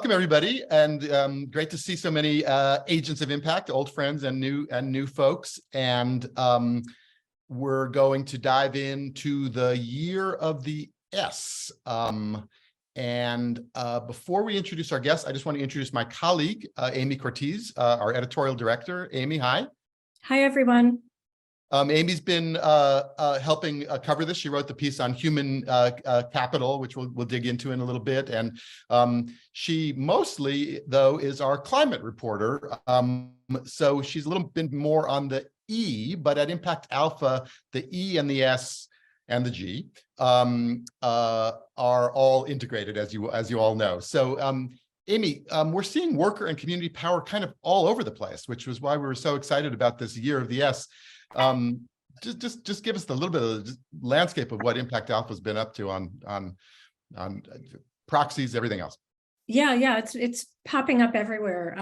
welcome everybody, and great to see so many agents of impact, old friends and new folks. And we're going to dive into the year of the S. Before we introduce our guests, I just want to introduce my colleague, Amy Cortez, our editorial director. Amy, hi. Hi, everyone. Amy's been helping cover this. She wrote the piece on human capital, which we'll dig into in a little bit. And she mostly, though, is our climate reporter. So she's a little bit more on the E, but at Impact Alpha, the E and the S and the G are all integrated, as you all know. So Amy, we're seeing worker and community power kind of all over the place, which was why we were so excited about this year of the S. Just give us a little bit of the landscape of what Impact Alpha has been up to on proxies, everything else. Yeah, it's popping up everywhere.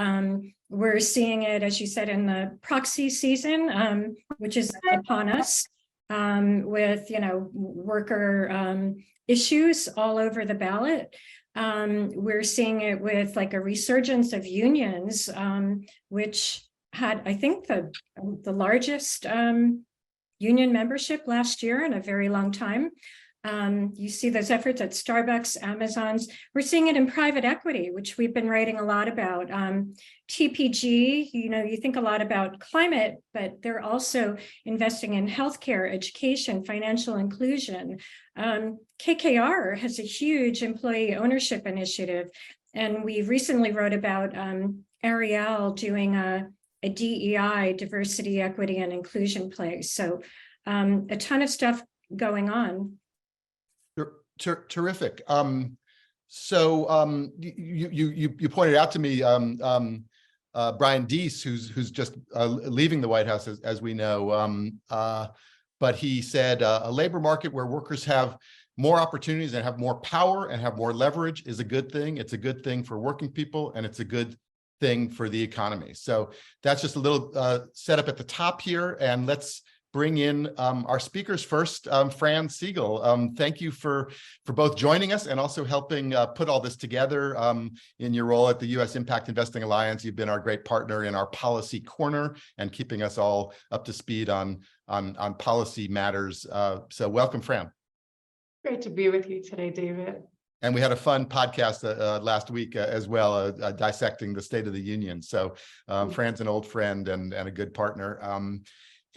We're seeing it, as you said, in the proxy season, which is upon us, with worker issues all over the ballot. We're seeing it with like a resurgence of unions, which had, I think, the largest union membership last year in a very long time. You see those efforts at Starbucks, Amazon's. We're seeing it in private equity, which we've been writing a lot about. TPG, you think a lot about climate, but they're also investing in healthcare, education, financial inclusion. KKR has a huge employee ownership initiative. And we recently wrote about Ariel doing a DEI, diversity, equity, and inclusion play. So a ton of stuff going on. Terrific. So you pointed out to me Brian Deese, who's just leaving the White House, as we know. But he said a labor market where workers have more opportunities and have more power and have more leverage is a good thing. It's a good thing for working people, and it's a good thing for the economy. So that's just a little setup at the top here, and let's bring in our speakers first. Fran Seegull, thank you for both joining us and also helping put all this together in your role at the U.S. Impact Investing Alliance. You've been our great partner in our policy corner and keeping us all up to speed on policy matters. So welcome, Fran. Great to be with you today, David. And we had a fun podcast last week as well, dissecting the State of the Union. So Fran's an old friend and a good partner.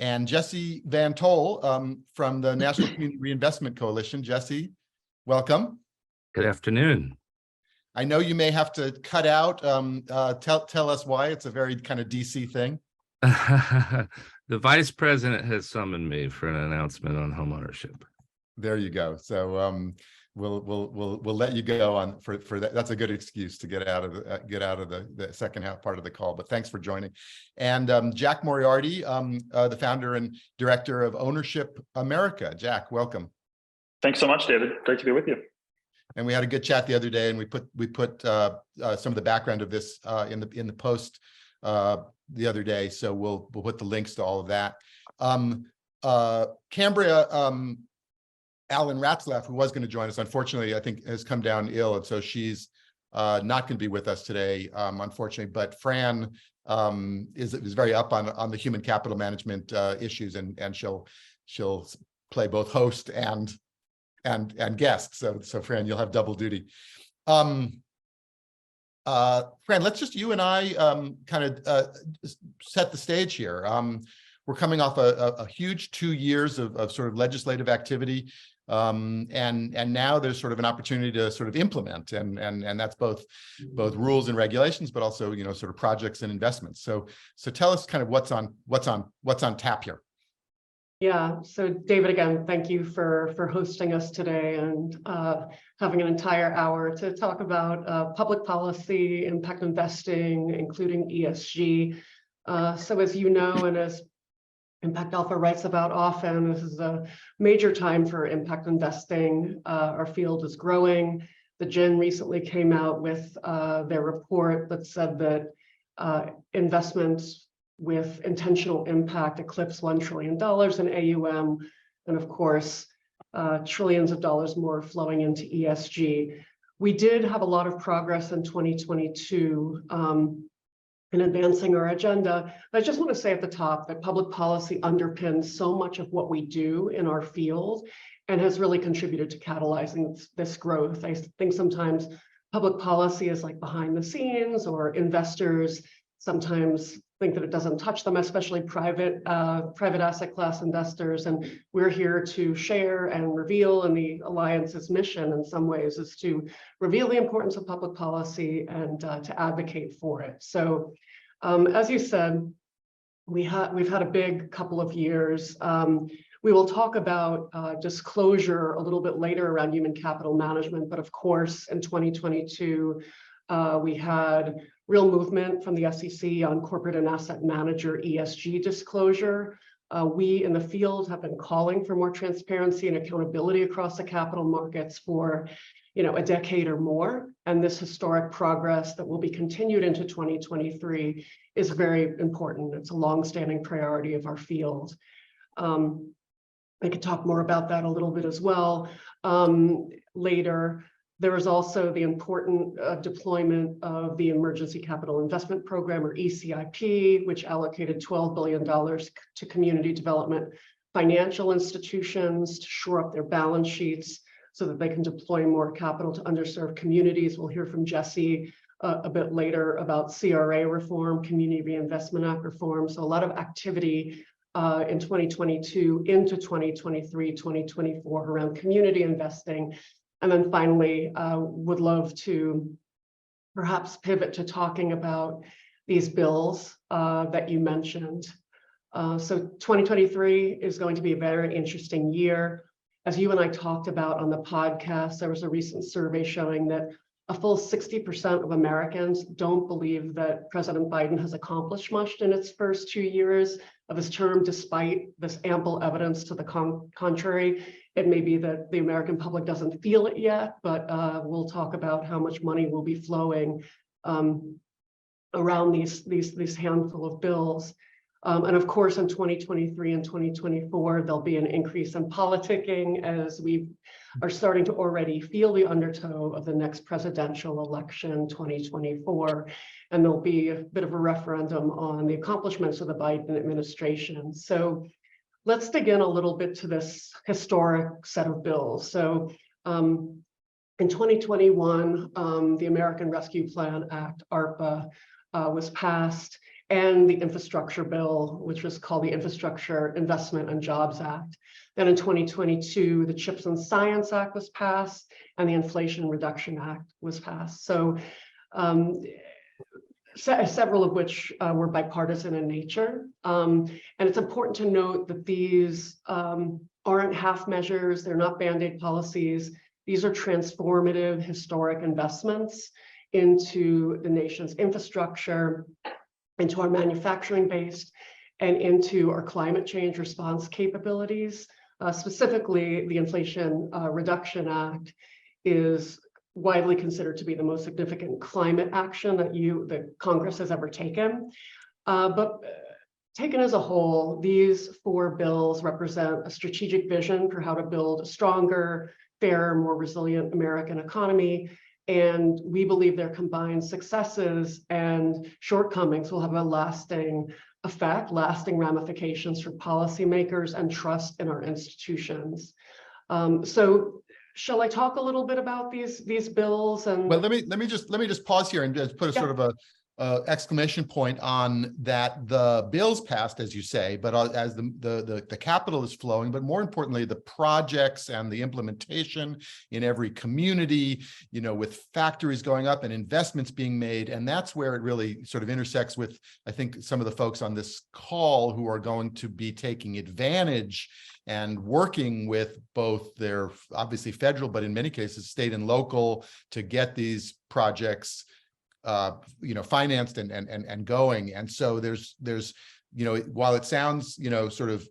And Jesse Van Tol from the National Community Reinvestment Coalition. Jesse, welcome. Good afternoon. I know you may have to cut out. Tell us why. It's a very kind of DC thing. The vice president has summoned me for an announcement on homeownership. There you go. So we'll let you go on for that. That's a good excuse to get out of the second half part of the call. But thanks for joining. And Jack Moriarty, the founder and director of Ownership America. Jack, welcome. Thanks so much, David. Great to be with you. And we had a good chat the other day, and we put some of the background of this in the post the other day. So we'll put the links to all of that. Cambria. Alan Ratzlaff, who was going to join us, unfortunately, I think has come down ill, and so she's not going to be with us today, unfortunately. But Fran is very up on the human capital management issues, and she'll play both host and guest. So Fran, you'll have double duty. Fran, let's just you and I kind of set the stage here. We're coming off a huge 2 years of sort of legislative activity. And now there's sort of an opportunity to sort of implement, and that's both rules and regulations, but also sort of projects and investments. So tell us kind of what's on tap here. Yeah. So David, again, thank you for hosting us today and having an entire hour to talk about public policy, impact investing, including ESG. So as you know, and as Impact Alpha writes about often, this is a major time for impact investing. Our field is growing. The GIN recently came out with their report that said that investments with intentional impact eclipse $1 trillion in AUM. And of course, trillions of dollars more flowing into ESG. We did have a lot of progress in 2022 in advancing our agenda. But I just want to say at the top that public policy underpins so much of what we do in our field and has really contributed to catalyzing this growth. I think sometimes public policy is like behind the scenes, or investors sometimes think that it doesn't touch them, especially private asset class investors. And we're here to share and reveal, and the Alliance's mission in some ways is to reveal the importance of public policy and to advocate for it. So as you said, we've had a big couple of years. We will talk about disclosure a little bit later around human capital management, but of course, in 2022, we had real movement from the SEC on corporate and asset manager ESG disclosure. We in the field have been calling for more transparency and accountability across the capital markets for a decade or more. And this historic progress that will be continued into 2023 is very important. It's a longstanding priority of our field. I could talk more about that a little bit as well later. There was also the important deployment of the Emergency Capital Investment Program, or ECIP, which allocated $12 billion to community development financial institutions to shore up their balance sheets so that they can deploy more capital to underserved communities. We'll hear from Jesse a bit later about CRA reform, Community Reinvestment Act reform. So a lot of activity in 2022 into 2023, 2024 around community investing. And then finally, would love to perhaps pivot to talking about these bills that you mentioned. So 2023 is going to be a very interesting year. As you and I talked about on the podcast, there was a recent survey showing that a full 60% of Americans don't believe that President Biden has accomplished much in its first 2 years of his term, despite this ample evidence to the contrary. It may be that the American public doesn't feel it yet, but we'll talk about how much money will be flowing around these handful of bills. And of course, in 2023 and 2024, there'll be an increase in politicking as we are starting to already feel the undertow of the next presidential election, 2024. And there'll be a bit of a referendum on the accomplishments of the Biden administration. So let's dig in a little bit to this historic set of bills. So in 2021, the American Rescue Plan Act, ARPA, was passed, and the infrastructure bill, which was called the Infrastructure Investment and Jobs Act. Then in 2022, the CHIPS and Science Act was passed, and the Inflation Reduction Act was passed. So several of which were bipartisan in nature. And it's important to note that these aren't half measures, they're not Band-Aid policies. These are transformative, historic investments into the nation's infrastructure, into our manufacturing base, and into our climate change response capabilities. Specifically, the Inflation Reduction Act is widely considered to be the most significant climate action that Congress has ever taken. But taken as a whole, these 4 bills represent a strategic vision for how to build a stronger, fairer, more resilient American economy. And we believe their combined successes and shortcomings will have a lasting effect, lasting ramifications for policymakers and trust in our institutions. So shall I talk a little bit about these bills? And well, let me just pause here and just put a sort of a exclamation point on that. The bills passed, as you say, but as the capital is flowing, but more importantly, the projects and the implementation in every community, with factories going up and investments being made. And that's where it really sort of intersects with, I think, some of the folks on this call who are going to be taking advantage and working with both their, obviously federal, but in many cases, state and local, to get these projects financed and going. And so there's while it sounds sort of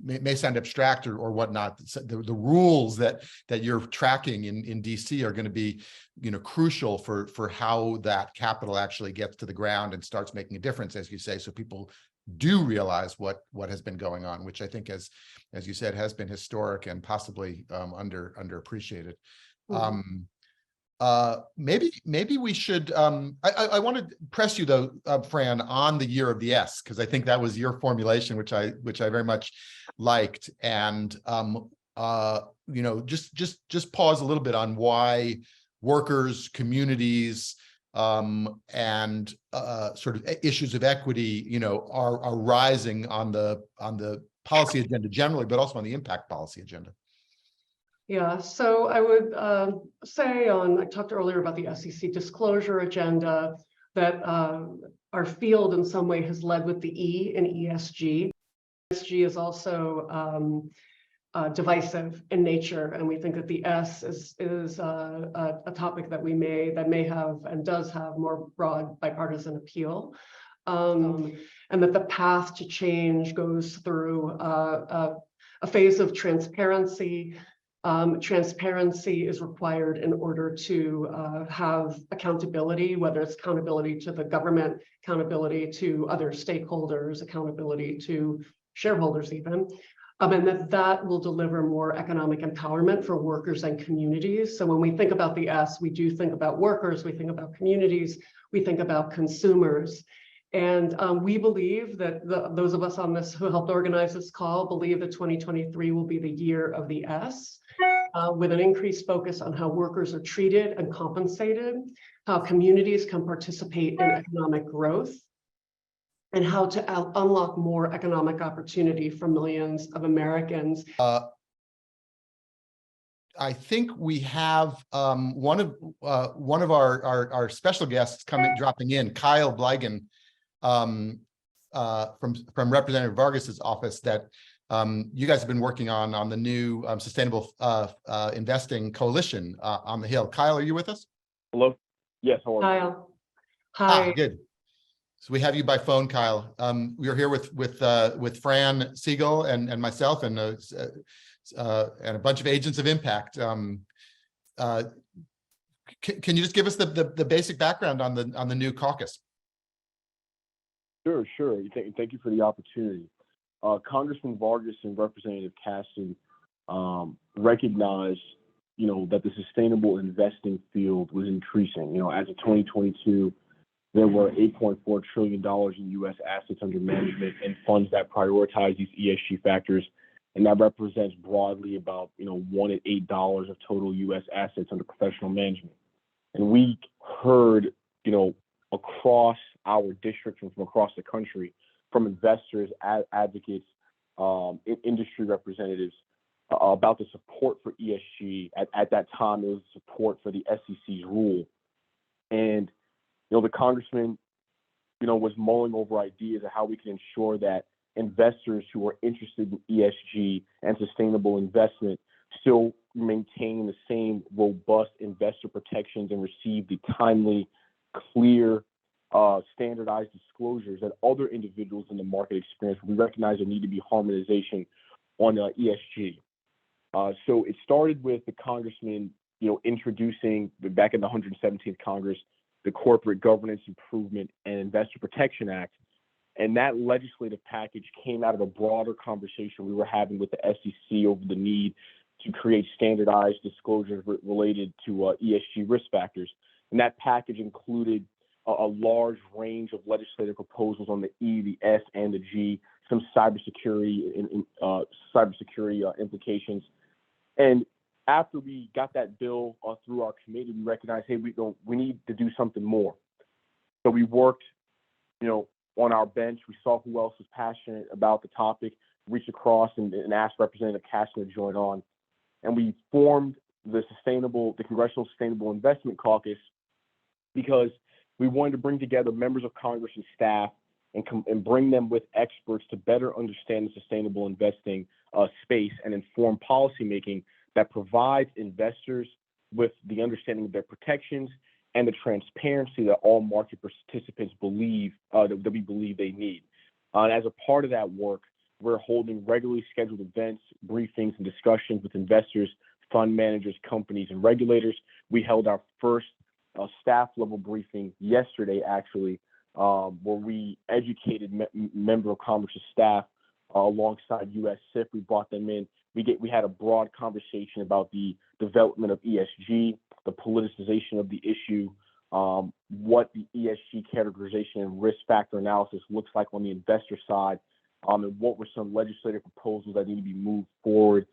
may sound abstract or whatnot, the rules that you're tracking in DC are going to be crucial for how that capital actually gets to the ground and starts making a difference, as you say, so people do realize what has been going on, which I think, as you said, has been historic and possibly underappreciated. maybe we should, I want to press you though, Fran, on the year of the S, because I think that was your formulation, which I very much liked. And, you know, just pause a little bit on why workers, communities, and sort of issues of equity, you know, are rising on the policy agenda generally, but also on the impact policy agenda. Yeah, so I would say I talked earlier about the SEC disclosure agenda, that our field in some way has led with the E in ESG. ESG is also divisive in nature, and we think that the S is a topic that may have and does have more broad bipartisan appeal, and that the path to change goes through a phase of transparency. Transparency is required in order to have accountability, whether it's accountability to the government, accountability to other stakeholders, accountability to shareholders even, and that will deliver more economic empowerment for workers and communities. So when we think about the S, we do think about workers, we think about communities, we think about consumers. And we believe that those of us on this who helped organize this call believe that 2023 will be the year of the S, with an increased focus on how workers are treated and compensated, how communities can participate in economic growth, and how to unlock more economic opportunity for millions of Americans. I think we have one of our special guests dropping in, Kyle Bligan, from Representative Vargas's office, that you guys have been working on the new Sustainable Investing Coalition on the Hill. Kyle, are you with us? Hello. Yes. How are you? Kyle. Hi. Good. So we have you by phone, Kyle. We are here with Fran Seegull and myself and a bunch of agents of impact. Can you just give us the basic background on the new caucus? Sure. Thank you for the opportunity. Congressman Vargas and Representative Caston recognized, that the sustainable investing field was increasing. As of 2022, there were $8.4 trillion in U.S. assets under management and funds that prioritize these ESG factors, and that represents broadly about $1 at $8 of total U.S. assets under professional management. And we heard, across our district and from across the country, from investors, advocates, industry representatives, about the support for ESG. At that time, it was support for the SEC's rule. And, the congressman, was mulling over ideas of how we can ensure that investors who are interested in ESG and sustainable investment still maintain the same robust investor protections and receive the timely, clear, standardized disclosures that other individuals in the market experience. We recognize there need to be harmonization on ESG. So it started with the congressman, introducing back in the 117th Congress, the Corporate Governance Improvement and Investor Protection Act. And that legislative package came out of a broader conversation we were having with the SEC over the need to create standardized disclosures related to ESG risk factors. And that package included a large range of legislative proposals on the E, the S, and the G, some cybersecurity implications. And after we got that bill through our committee, we recognized, hey, we need to do something more. So we worked, on our bench. We saw who else was passionate about the topic, reached across and asked Representative Caston to join on. And we formed the Congressional Sustainable Investment Caucus because we wanted to bring together members of Congress and staff and bring them with experts to better understand the sustainable investing space and inform policymaking that provides investors with the understanding of their protections and the transparency that all market participants believe that we believe they need. And as a part of that work, we're holding regularly scheduled events, briefings, and discussions with investors, fund managers, companies, and regulators. We held our first staff level briefing yesterday, actually, where we educated member of Congress's staff alongside U.S. SIP. We brought them in. We had a broad conversation about the development of ESG, the politicization of the issue, what the ESG categorization and risk factor analysis looks like on the investor side, and what were some legislative proposals that need to be moved forward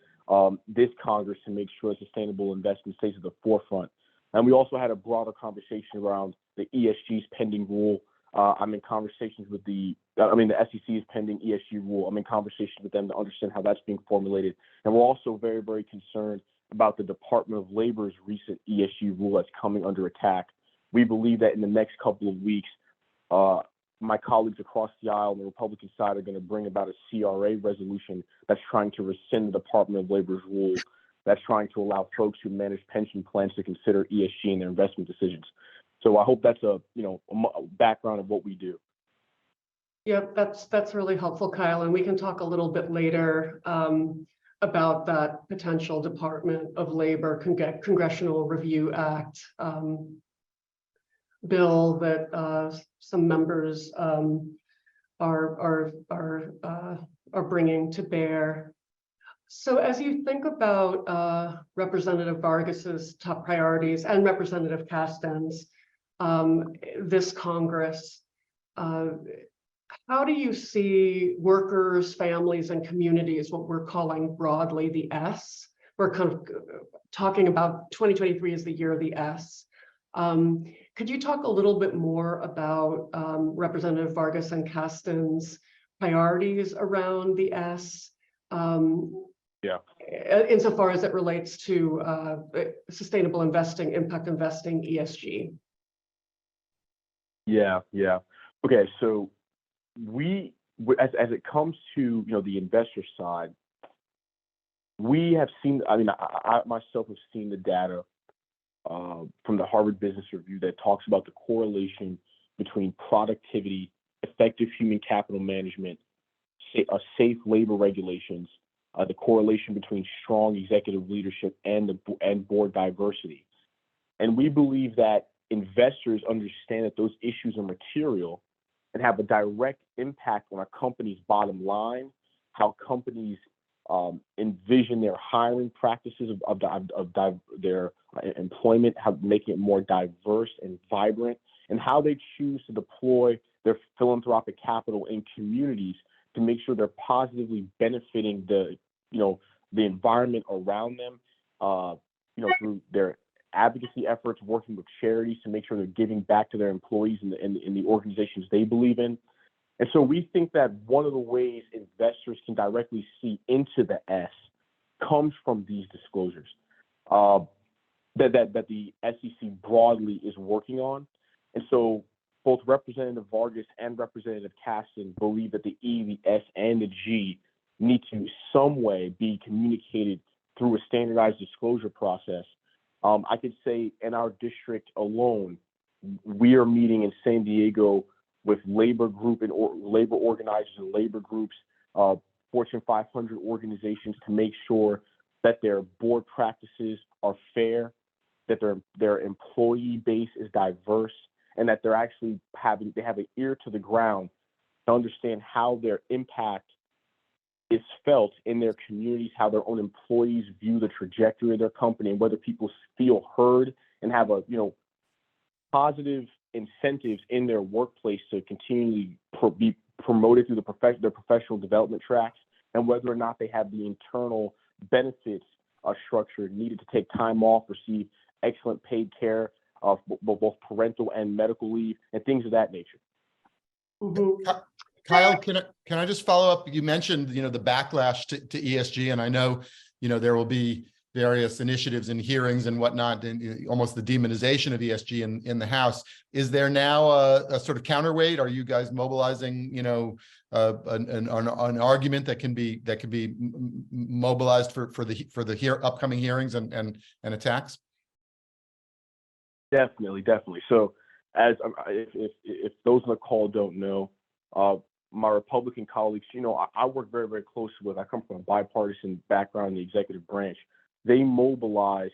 this Congress to make sure sustainable investment stays at the forefront. And we also had a broader conversation around the ESG's pending rule. I'm in conversations with the SEC's pending ESG rule. I'm in conversations with them to understand how that's being formulated. And we're also very, very concerned about the Department of Labor's recent ESG rule that's coming under attack. We believe that in the next couple of weeks, my colleagues across the aisle on the Republican side are going to bring about a CRA resolution that's trying to rescind the Department of Labor's rule, that's trying to allow folks who manage pension plans to consider ESG in their investment decisions. So I hope that's a background of what we do. Yep, that's really helpful, Kyle. And we can talk a little bit later about that potential Department of Labor Congressional Review Act bill that some members are bringing to bear. So as you think about Representative Vargas's top priorities and Representative Castan's this Congress, how do you see workers, families, and communities, what we're calling broadly the S? We're kind of talking about 2023 as the year of the S. Could you talk a little bit more about Representative Vargas and Castan's priorities around the S? Insofar as it relates to sustainable investing, impact investing, ESG. Yeah. Okay, so as it comes to the investor side, we have seen. I myself have seen the data from the Harvard Business Review that talks about the correlation between productivity, effective human capital management, safe labor regulations, the correlation between strong executive leadership and board diversity. And we believe that investors understand that those issues are material and have a direct impact on a company's bottom line, how companies envision their hiring practices of their employment, how making it more diverse and vibrant, and how they choose to deploy their philanthropic capital in communities to make sure they're positively benefiting the environment around them, through their advocacy efforts, working with charities to make sure they're giving back to their employees in the organizations they believe in. And so we think that one of the ways investors can directly see into the S comes from these disclosures that the SEC broadly is working on. And so both Representative Vargas and Representative Caston believe that the E, the S, and the G need to some way be communicated through a standardized disclosure process. I could say in our district alone, we are meeting in San Diego with labor group and labor organizers and labor groups, Fortune 500 organizations, to make sure that their board practices are fair, that their employee base is diverse, and that they're actually have an ear to the ground to understand how their impact is felt in their communities, how their own employees view the trajectory of their company, and whether people feel heard and have a positive incentives in their workplace to continually be promoted through their professional development tracks, and whether or not they have the internal benefits structure needed to take time off, receive excellent paid care of both parental and medical leave, and things of that nature. Mm-hmm. Kyle, can I just follow up? You mentioned, the backlash to ESG, and I know, there will be various initiatives and hearings and whatnot, and almost the demonization of ESG in the House. Is there now a sort of counterweight? Are you guys mobilizing, an argument that can be mobilized for the upcoming hearings and attacks? Definitely. So, as if those on the call don't know, my Republican colleagues, I work very, very closely with. I come from a bipartisan background in the executive branch. They mobilized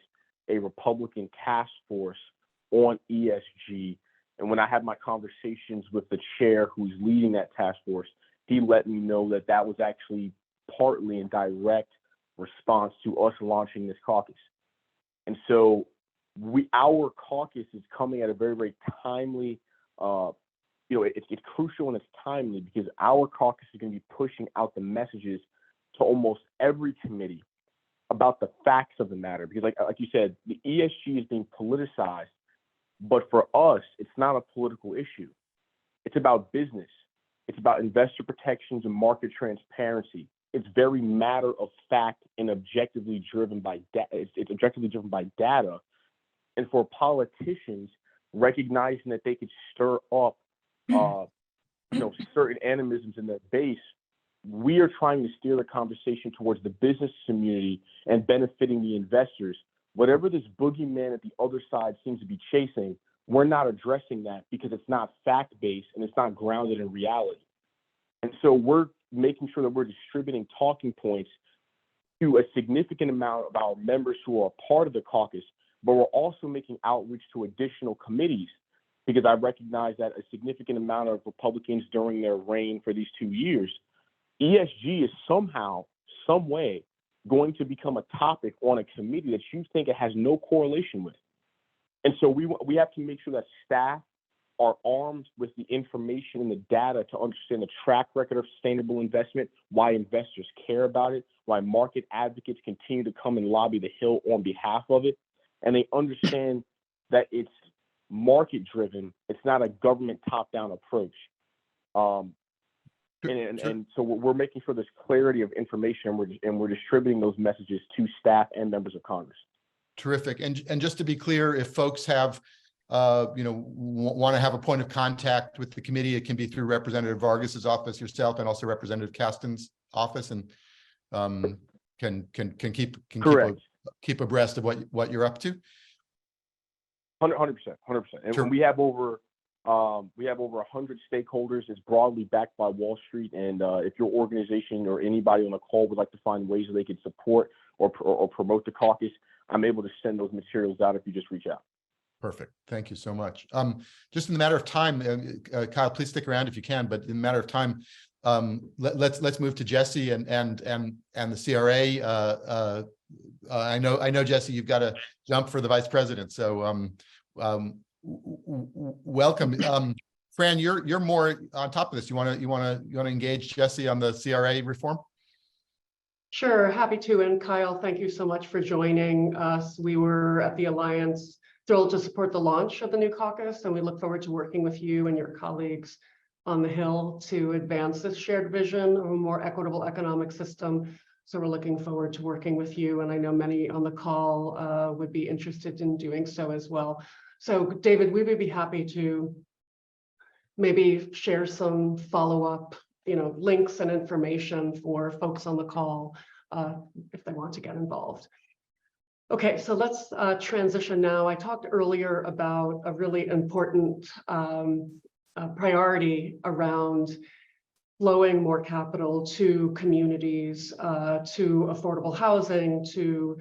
a Republican task force on ESG. And when I had my conversations with the chair who's leading that task force, he let me know that that was actually partly in direct response to us launching this caucus. And so our caucus is coming at a very, very timely, it's crucial and it's timely because our caucus is going to be pushing out the messages to almost every committee about the facts of the matter. Because like you said, the ESG is being politicized, but for us, it's not a political issue. It's about business. It's about investor protections and market transparency. It's very matter of fact and objectively driven by it's objectively driven by data. And for politicians, recognizing that they could stir up, certain animisms in their base, we are trying to steer the conversation towards the business community and benefiting the investors. Whatever this boogeyman at the other side seems to be chasing, we're not addressing that because it's not fact-based and it's not grounded in reality. And so we're making sure that we're distributing talking points to a significant amount of our members who are part of the caucus, but we're also making outreach to additional committees because I recognize that a significant amount of Republicans during their reign for these 2 years, ESG is somehow, some way going to become a topic on a committee that you think it has no correlation with. And so we have to make sure that staff are armed with the information and the data to understand the track record of sustainable investment, why investors care about it, why market advocates continue to come and lobby the Hill on behalf of it. And they understand that it's market driven. It's not a government top-down approach. And so we're making sure there's clarity of information and we're distributing those messages to staff and members of Congress. Terrific. And just to be clear, if folks have, want to have a point of contact with the committee, it can be through Representative Vargas's office, yourself, and also Representative Kasten's office, and can keep abreast of what you're up to. 100%. And Sure. we have over 100 stakeholders. It's broadly backed by Wall Street. And if your organization or anybody on the call would like to find ways that they can support or promote the caucus, I'm able to send those materials out if you just reach out. Perfect. Thank you so much. Just in the matter of time, Kyle, please stick around if you can. But in the matter of time, let's move to Jesse and the CRA. I know Jesse, you've got to jump for the vice president. So welcome, Fran. You're more on top of this. You want to engage Jesse on the CRA reform? Sure, happy to. And Kyle, thank you so much for joining us. We were at the Alliance thrilled to support the launch of the new caucus, and we look forward to working with you and your colleagues on the Hill to advance this shared vision of a more equitable economic system. So we're looking forward to working with you, and I know many on the call would be interested in doing so as well. So David, we would be happy to maybe share some follow-up links and information for folks on the call if they want to get involved. Okay, so let's transition now. I talked earlier about a really important priority around flowing more capital to communities, to affordable housing, to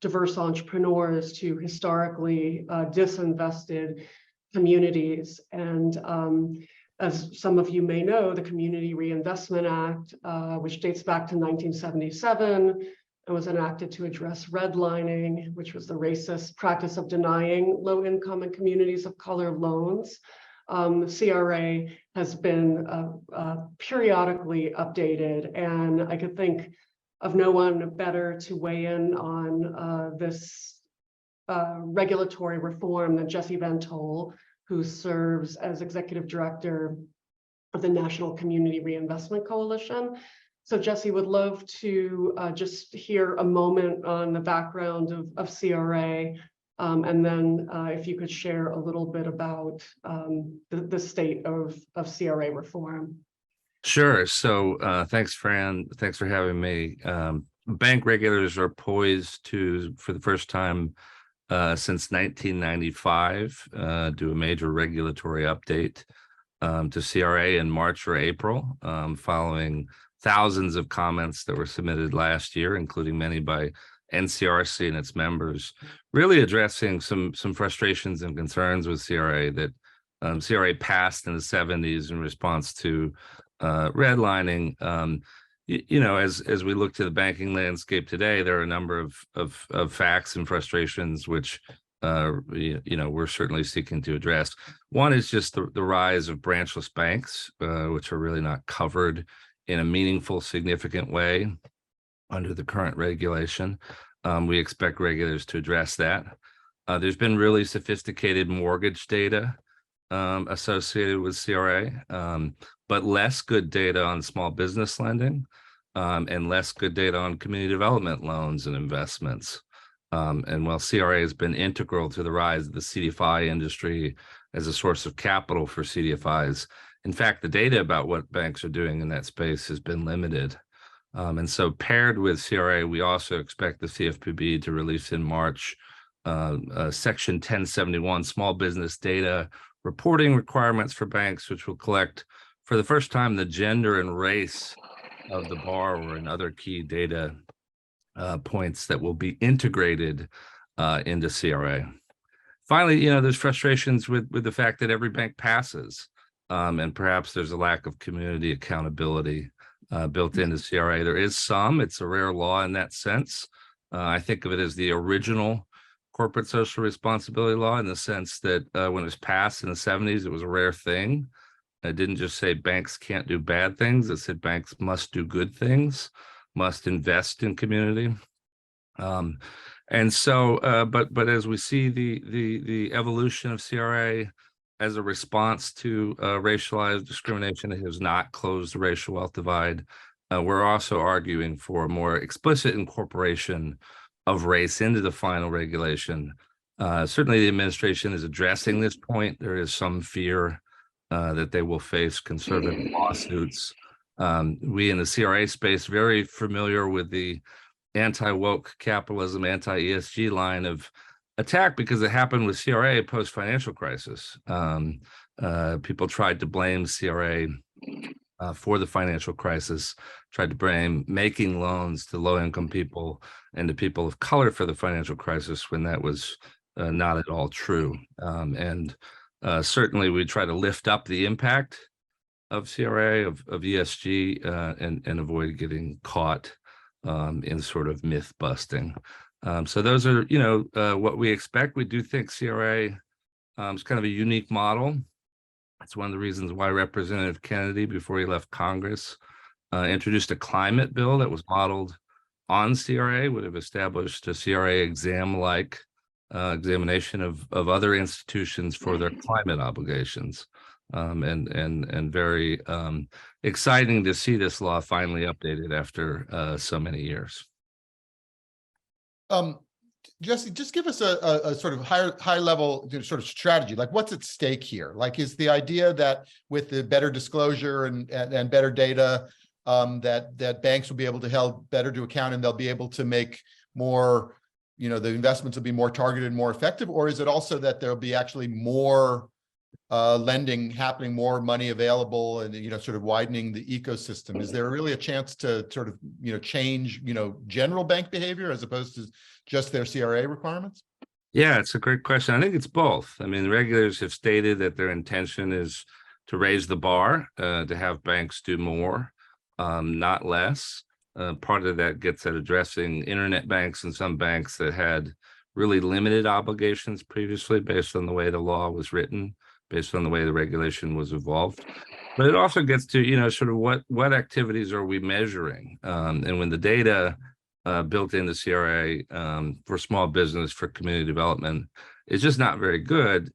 diverse entrepreneurs, to historically disinvested communities. And as some of you may know, the Community Reinvestment Act, which dates back to 1977, and was enacted to address redlining, which was the racist practice of denying low-income and communities of color loans. The CRA has been periodically updated, and I could think of no one better to weigh in on this regulatory reform than Jesse Van Tol, who serves as executive director of the National Community Reinvestment Coalition. So Jesse, would love to just hear a moment on the background of CRA, and then if you could share a little bit about the state of CRA reform. Sure. So thanks, Fran. Thanks for having me. Bank regulators are poised to, for the first time since 1995, do a major regulatory update to CRA in March or April, following thousands of comments that were submitted last year, including many by NCRC and its members, really addressing some frustrations and concerns with CRA that CRA passed in the 70s in response to redlining. as we look to the banking landscape today, there are a number of facts and frustrations which we're certainly seeking to address. One is just the rise of branchless banks, which are really not covered in a meaningful, significant way under the current regulation. We expect regulators to address that. There's been really sophisticated mortgage data associated with CRA, but less good data on small business lending, and less good data on community development loans and investments. And while CRA has been integral to the rise of the CDFI industry as a source of capital for CDFIs, in fact, the data about what banks are doing in that space has been limited. And so paired with CRA, we also expect the CFPB to release in March Section 1071 small business data reporting requirements for banks, which will collect for the first time the gender and race of the borrower and other key data points that will be integrated into CRA. Finally, there's frustrations with the fact that every bank passes, and perhaps there's a lack of community accountability built into CRA. There is some, it's a rare law in that sense. I think of it as the original corporate social responsibility law, in the sense that when it was passed in the 70s, it was a rare thing. It didn't just say banks can't do bad things, it said banks must do good things, must invest in community. And so, but as we see the evolution of CRA as a response to racialized discrimination, it has not closed the racial wealth divide. We're also arguing for more explicit incorporation of race into the final regulation. Certainly the administration is addressing this point. There is some fear that they will face conservative lawsuits. We in the CRA space very familiar with the anti-woke capitalism, anti-ESG line of attack, because it happened with CRA post-financial crisis. People tried to blame CRA for the financial crisis, tried to blame making loans to low-income people and to people of color for the financial crisis, when that was not at all true. Certainly we try to lift up the impact of CRA, of ESG, and avoid getting caught in sort of myth busting. So those are, what we expect. We do think CRA is kind of a unique model. It's one of the reasons why Representative Kennedy, before he left Congress, introduced a climate bill that was modeled on CRA, would have established a CRA exam-like examination of other institutions for their climate obligations. And very exciting to see this law finally updated after so many years. Jesse, just give us a sort of high level sort of strategy. Like, what's at stake here? Like, is the idea that with the better disclosure and better data, that banks will be able to held better to account, and they'll be able to make more, the investments will be more targeted, more effective? Or is it also that there'll be actually more lending happening, more money available, and sort of widening the ecosystem? Is there really a chance to sort of change general bank behavior as opposed to just their CRA requirements? Yeah, it's a great question. I think it's both. I mean, the regulators have stated that their intention is to raise the bar, to have banks do more, not less. Part of that gets at addressing internet banks and some banks that had really limited obligations previously based on the way the law was written, based on the way the regulation was evolved. But it also gets to, sort of what activities are we measuring? And when the data built into CRA for small business, for community development, is just not very good,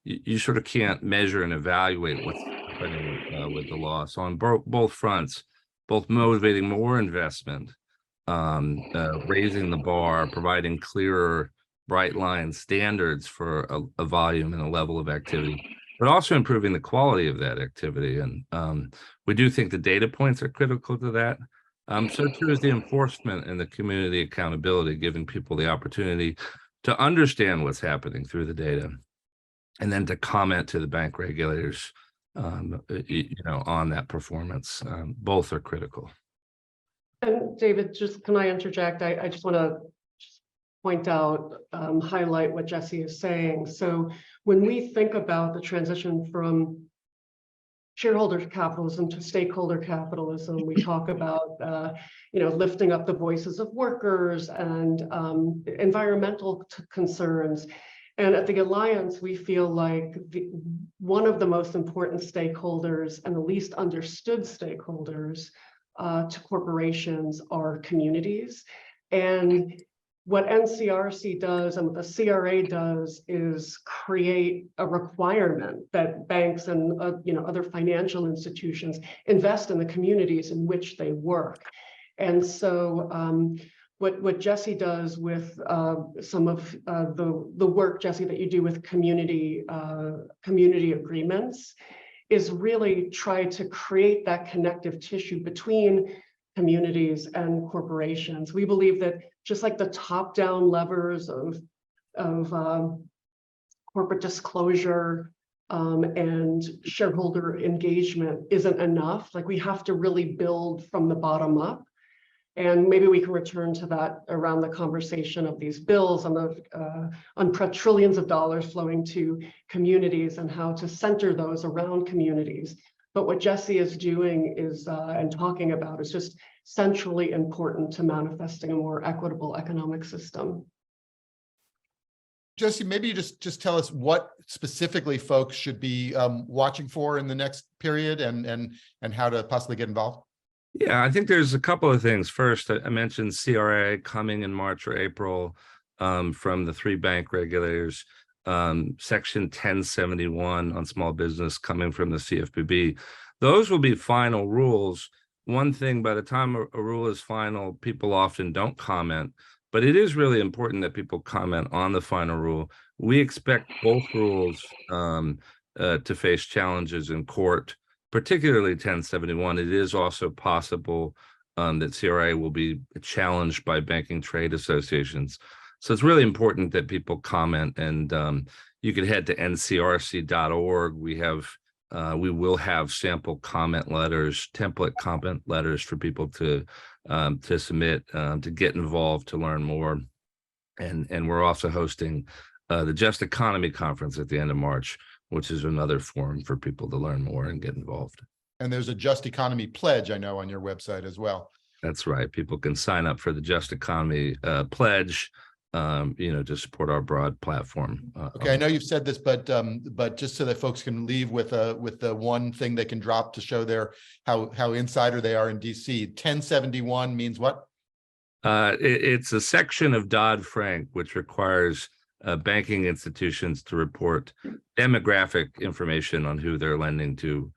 you sort of can't measure and evaluate what's happening with the law. So on both fronts, both motivating more investment, raising the bar, providing clearer, bright line standards for a volume and a level of activity, but also improving the quality of that activity. And we do think the data points are critical to that. So too is the enforcement and the community accountability, giving people the opportunity to understand what's happening through the data, and then to comment to the bank regulators, on that performance. Both are critical. And David, just can I interject? I just want to point out, highlight what Jesse is saying. So when we think about the transition from shareholder capitalism to stakeholder capitalism. We talk about, lifting up the voices of workers and environmental concerns. And at the Alliance, we feel like one of the most important stakeholders and the least understood stakeholders to corporations are communities. And what NCRC does and what the CRA does is create a requirement that banks and other financial institutions invest in the communities in which they work. And so what Jesse does with some of the work, Jesse, that you do with community agreements is really try to create that connective tissue between communities and corporations. We believe that just like the top-down levers of corporate disclosure and shareholder engagement isn't enough, like we have to really build from the bottom up. And maybe we can return to that around the conversation of these bills on trillions of dollars flowing to communities and how to center those around communities. But what Jesse is doing is and talking about is just centrally important to manifesting a more equitable economic system. Jesse, maybe you just tell us what specifically folks should be watching for in the next period and how to possibly get involved. Yeah, I think there's a couple of things. First, I mentioned CRA coming in March or April from the 3 bank regulators, Section 1071 on small business coming from the CFPB. Those will be final rules. One thing, by the time a rule is final, people often don't comment, but it is really important that people comment on the final rule. We expect both rules to face challenges in court, particularly 1071. It is also possible that CRA will be challenged by banking trade associations. So it's really important that people comment, and you can head to ncrc.org. We will have sample comment letters, template comment letters for people to submit, to get involved, to learn more. And we're also hosting the Just Economy Conference at the end of March, which is another forum for people to learn more and get involved. And there's a Just Economy pledge, I know, on your website as well. That's right. People can sign up for the Just Economy pledge, to support our broad platform. Okay, I know you've said this, but just so that folks can leave with the one thing they can drop to show how insider they are in DC. 1071 means what? It's a section of Dodd-Frank which requires banking institutions to report demographic information on who they're lending to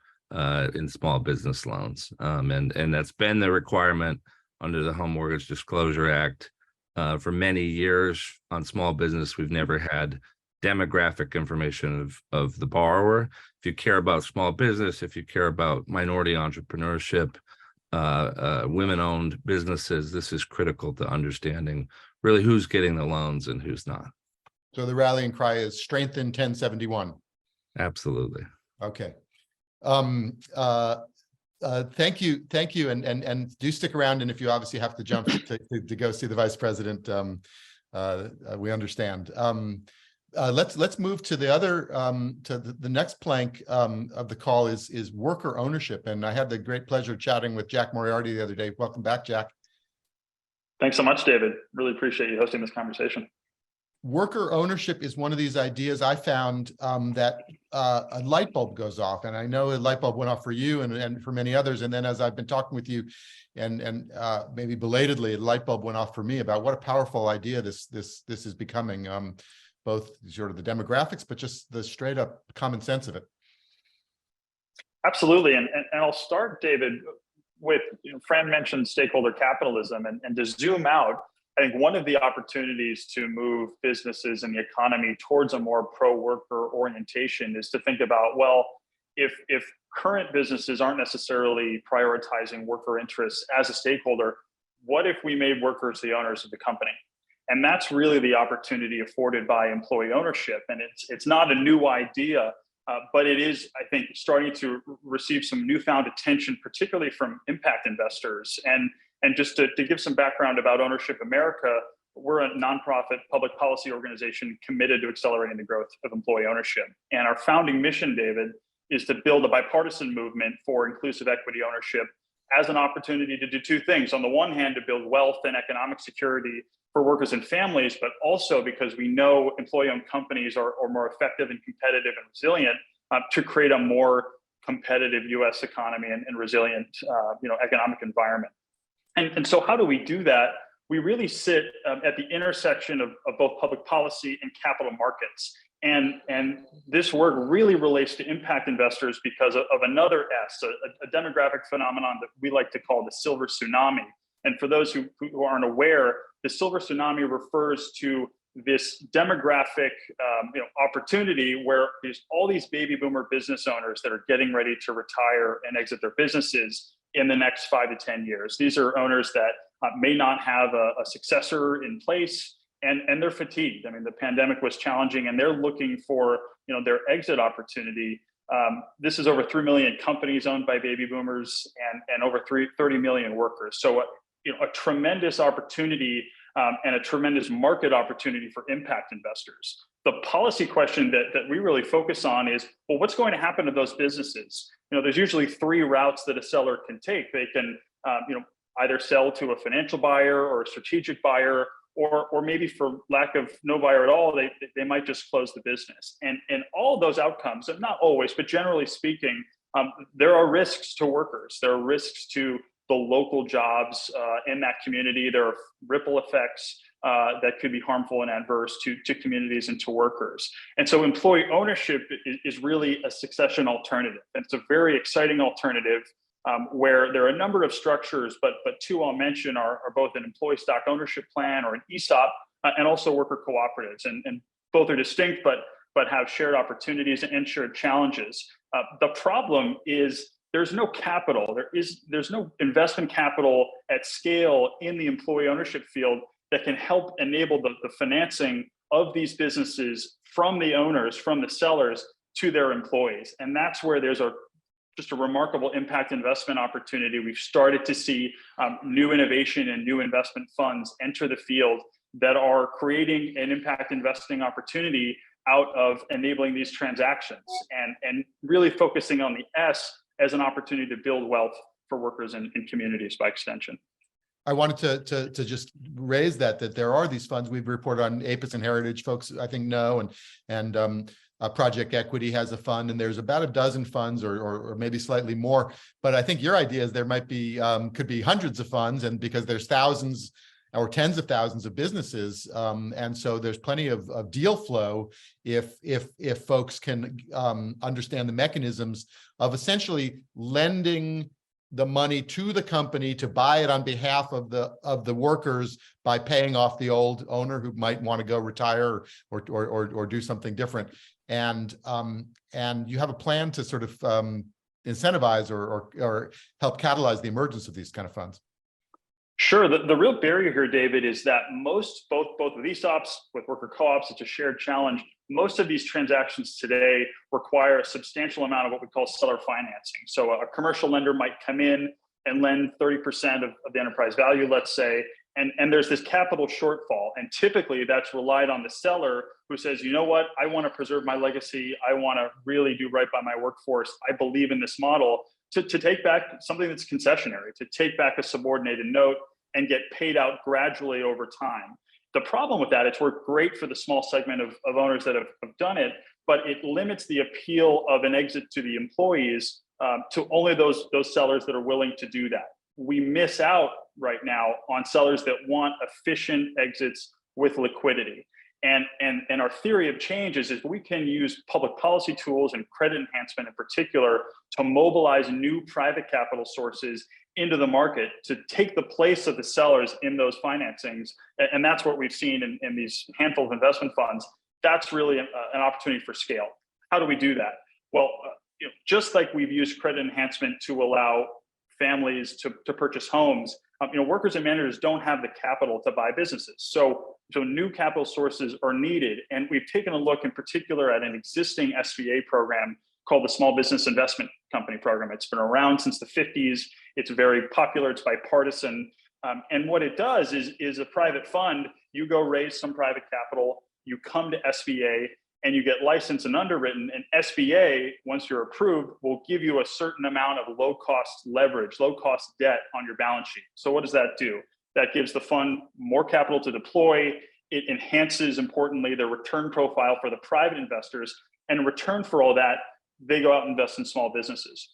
in small business loans. And that's been the requirement under the Home Mortgage Disclosure Act for many years. On small business, we've never had demographic information of the borrower. If you care about small business, if you care about minority entrepreneurship, women-owned businesses, this is critical to understanding really who's getting the loans and who's not. So the rallying cry is strengthen 1071. Absolutely. Okay. Thank you, and do stick around. And if you obviously have to jump to go see the vice president, we understand. Let's move to the other to the next plank of the call is worker ownership. And I had the great pleasure of chatting with Jack Moriarty the other day. Welcome back, Jack. Thanks so much, David. Really appreciate you hosting this conversation. Worker ownership is one of these ideas I found that a light bulb goes off, and I know a light bulb went off for you and for many others. And then as I've been talking with you, and maybe belatedly, a light bulb went off for me about what a powerful idea this is becoming. Both sort of the demographics, but just the straight up common sense of it. Absolutely, and I'll start, David, with Fran mentioned stakeholder capitalism, and to zoom out. I think one of the opportunities to move businesses and the economy towards a more pro-worker orientation is to think about, well, if current businesses aren't necessarily prioritizing worker interests as a stakeholder, what if we made workers the owners of the company? And that's really the opportunity afforded by employee ownership. And it's not a new idea, but it is, I think, starting to receive some newfound attention, particularly from impact investors. And just to give some background about Ownership America, we're a nonprofit public policy organization committed to accelerating the growth of employee ownership. And our founding mission, David, is to build a bipartisan movement for inclusive equity ownership as an opportunity to do two things. On the one hand, to build wealth and economic security for workers and families, but also because we know employee-owned companies are more effective and competitive and resilient, to create a more competitive U.S. economy and resilient, economic environment. And so how do we do that? We really sit at the intersection of both public policy and capital markets. And this work really relates to impact investors because of another S, a demographic phenomenon that we like to call the silver tsunami. And for those who aren't aware, the silver tsunami refers to this demographic opportunity where there's all these baby boomer business owners that are getting ready to retire and exit their businesses in the next 5 to 10 years. These are owners that may not have a successor in place, and they're fatigued. I mean, the pandemic was challenging, and they're looking for their exit opportunity. This is over 3 million companies owned by baby boomers and over 30 million workers. So a tremendous opportunity and a tremendous market opportunity for impact investors. The policy question that we really focus on is, well, what's going to happen to those businesses? There's usually 3 routes that a seller can take. They can either sell to a financial buyer or a strategic buyer, or maybe for lack of no buyer at all, they might just close the business. And all of those outcomes, and not always, but generally speaking, there are risks to workers. There are risks to the local jobs in that community. There are ripple effects that could be harmful and adverse to communities and to workers. And so employee ownership is really a succession alternative. And it's a very exciting alternative where there are a number of structures, but 2 I'll mention are both an employee stock ownership plan or an ESOP, and also worker cooperatives. And both are distinct, but have shared opportunities and shared challenges. The problem is there's no capital. There's no investment capital at scale in the employee ownership field that can help enable the financing of these businesses from the owners, from the sellers to their employees. And that's where there's just a remarkable impact investment opportunity. We've started to see new innovation and new investment funds enter the field that are creating an impact investing opportunity out of enabling these transactions and really focusing on the S as an opportunity to build wealth for workers and communities by extension. I wanted to just raise that there are these funds. We've reported on APIS and Heritage, folks I think know, and Project Equity has a fund, and there's about a dozen funds or maybe slightly more. But I think your idea is there might be could be hundreds of funds, and because there's thousands or tens of thousands of businesses, and so there's plenty of deal flow if folks can understand the mechanisms of essentially lending the money to the company to buy it on behalf of the workers by paying off the old owner who might want to go retire or do something different. And you have a plan to sort of incentivize or help catalyze the emergence of these kind of funds. Sure. The real barrier here, David, is that both with ESOPs, with worker co-ops, it's a shared challenge. Most of these transactions today require a substantial amount of what we call seller financing. So a commercial lender might come in and lend 30% of the enterprise value, let's say, and there's this capital shortfall. And typically that's relied on the seller who says, you know what, I want to preserve my legacy. I want to really do right by my workforce. I believe in this model to take back something that's concessionary, to take back a subordinated note and get paid out gradually over time. The problem with that, it's worked great for the small segment of owners that have done it, but it limits the appeal of an exit to the employees to only those sellers that are willing to do that. We miss out right now on sellers that want efficient exits with liquidity. And our theory of change is we can use public policy tools and credit enhancement in particular to mobilize new private capital sources into the market to take the place of the sellers in those financings. And that's what we've seen in these handful of investment funds. That's really an opportunity for scale. How do we do that? Well, just like we've used credit enhancement to allow families to purchase homes, workers and managers don't have the capital to buy businesses. So new capital sources are needed. And we've taken a look in particular at an existing SBA program called the Small Business Investment Company Program. It's been around since the 50s. It's very popular. It's bipartisan. And what it does is a private fund, you go raise some private capital, you come to SBA, and you get licensed and underwritten, and SBA, once you're approved, will give you a certain amount of low-cost leverage, low-cost debt on your balance sheet. So what does that do? That gives the fund more capital to deploy. It enhances, importantly, the return profile for the private investors. And in return for all that, they go out and invest in small businesses.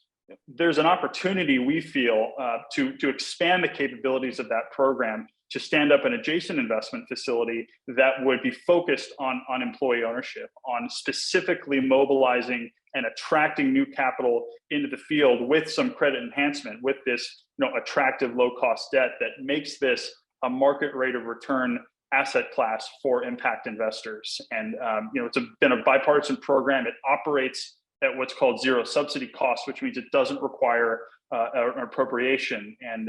There's an opportunity, we feel, to expand the capabilities of that program, to stand up an adjacent investment facility that would be focused on employee ownership, on specifically mobilizing and attracting new capital into the field with some credit enhancement, with this attractive low-cost debt that makes this a market rate of return asset class for impact investors. And it's been a bipartisan program. It operates at what's called zero subsidy cost, which means it doesn't require an appropriation, and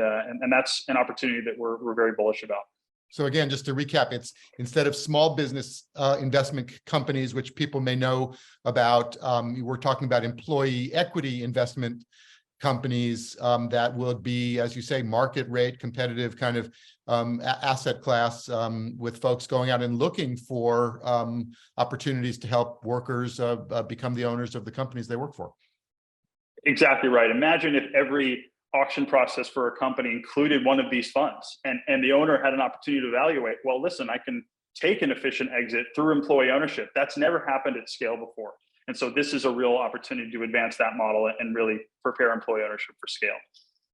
that's an opportunity that we're very bullish about. So again, just to recap, it's instead of small business investment companies, which people may know about, we're talking about employee equity investment companies that would be, as you say, market rate competitive kind of asset class, with folks going out and looking for opportunities to help workers become the owners of the companies they work for. Exactly right. Imagine if every auction process for a company included one of these funds, and the owner had an opportunity to evaluate, well, listen, I can take an efficient exit through employee ownership. That's never happened at scale before. And so this is a real opportunity to advance that model and really prepare employee ownership for scale.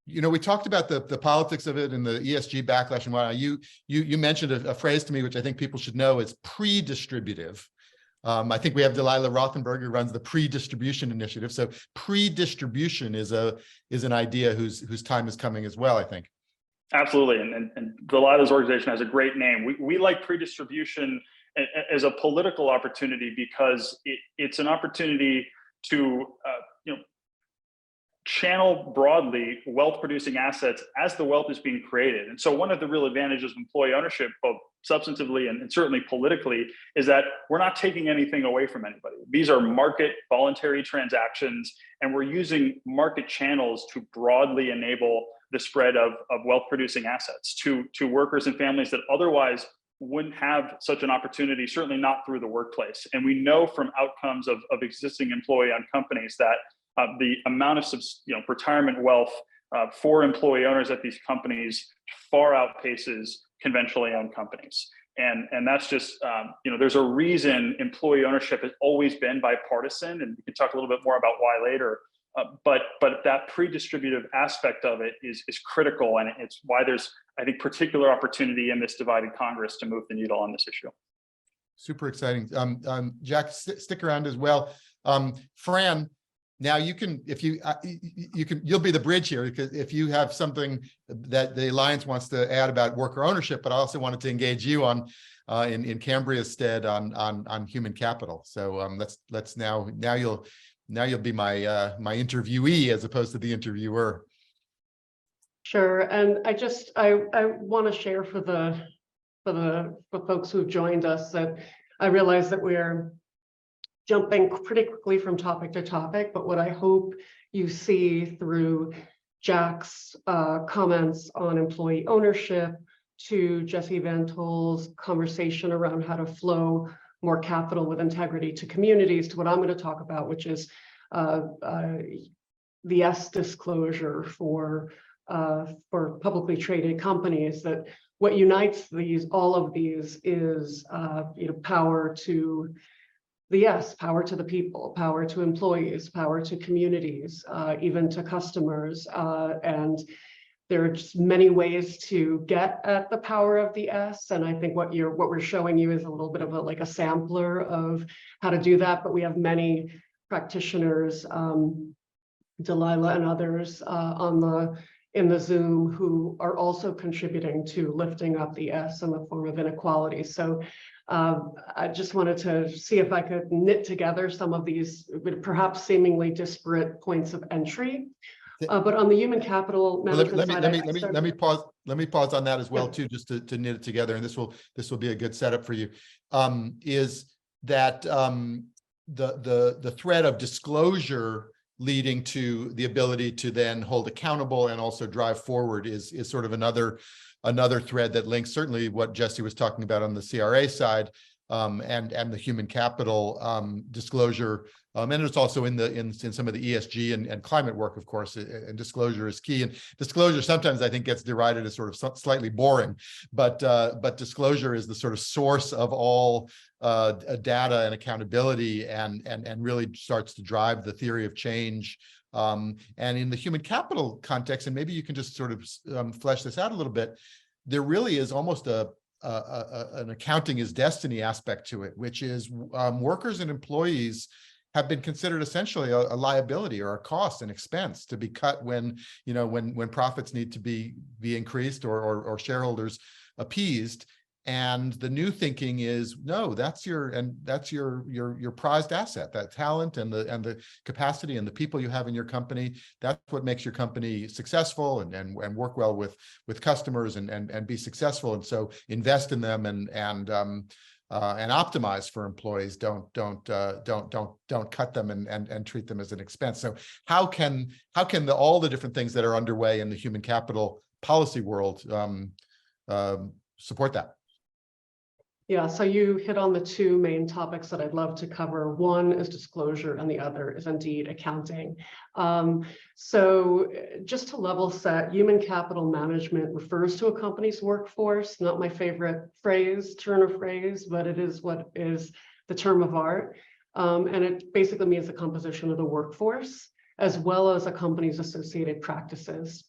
We talked about the politics of it and the ESG backlash and whatnot. You mentioned a phrase to me, which I think people should know, is pre-distributive. I think we have Delilah Rothenberg, who runs the pre-distribution initiative. So pre-distribution is an idea whose time is coming as well, I think. Absolutely. And Delilah's organization has a great name. We like pre-distribution as a political opportunity because it's an opportunity to channel broadly wealth producing assets as the wealth is being created. And so one of the real advantages of employee ownership, both substantively and certainly politically, is that we're not taking anything away from anybody. These are market voluntary transactions, and we're using market channels to broadly enable the spread of wealth producing assets to workers and families that otherwise wouldn't have such an opportunity, certainly not through the workplace. And we know from outcomes of existing employee-owned companies that the amount of retirement wealth for employee owners at these companies far outpaces conventionally owned companies. And that's just, there's a reason employee ownership has always been bipartisan, and we can talk a little bit more about why later. But that pre-distributive aspect of it is critical, and it's why there's, I think, particular opportunity in this divided Congress to move the needle on this issue. Super exciting. Jack, stick around as well. Fran, now you can, if you'll be the bridge here, because if you have something that the Alliance wants to add about worker ownership, but I also wanted to engage you on in Cambria's stead on human capital. So let's now you'll be my interviewee as opposed to the interviewer. Sure, and I want to share for the folks who've joined us that I realize that we're jumping pretty quickly from topic to topic, but what I hope you see through Jack's comments on employee ownership, to Jesse Van Tol's conversation around how to flow more capital with integrity to communities, to what I'm going to talk about, which is the S disclosure for publicly traded companies, that what unites all of these is power to the S, power to the people, power to employees, power to communities, even to customers. And there are just many ways to get at the power of the S. And I think what we're showing you is a little bit of a sampler of how to do that. But we have many practitioners, Delilah and others in the Zoom, who are also contributing to lifting up the S in the form of inequality. So I just wanted to see if I could knit together some of these perhaps seemingly disparate points of entry. But on the human capital management side, let me pause on that as well, too, just to knit it together, and this will be a good setup for you. Is that the thread of disclosure leading to the ability to then hold accountable and also drive forward is sort of another thread that links certainly what Jesse was talking about on the CRA side, and the human capital disclosure. And it's also in some of the ESG and climate work, of course, and disclosure is key. And disclosure sometimes I think gets derided as sort of slightly boring, but disclosure is the sort of source of all data and accountability, and really starts to drive the theory of change. And in the human capital context, and maybe you can just sort of flesh this out a little bit, there really is almost an accounting is destiny aspect to it, which is workers and employees have been considered essentially a liability or a cost, an expense to be cut when profits need to be increased or shareholders appeased. And the new thinking is, no, that's your prized asset, that talent and the capacity and the people you have in your company. That's what makes your company successful and work well with customers and be successful. And so invest in them and optimize for employees. Don't cut them and treat them as an expense. So how can all the different things that are underway in the human capital policy world support that? Yeah, so you hit on the two main topics that I'd love to cover. One is disclosure and the other is indeed accounting. So just to level set, human capital management refers to a company's workforce, not my favorite turn of phrase, but it is what is the term of art. And it basically means the composition of the workforce, as well as a company's associated practices,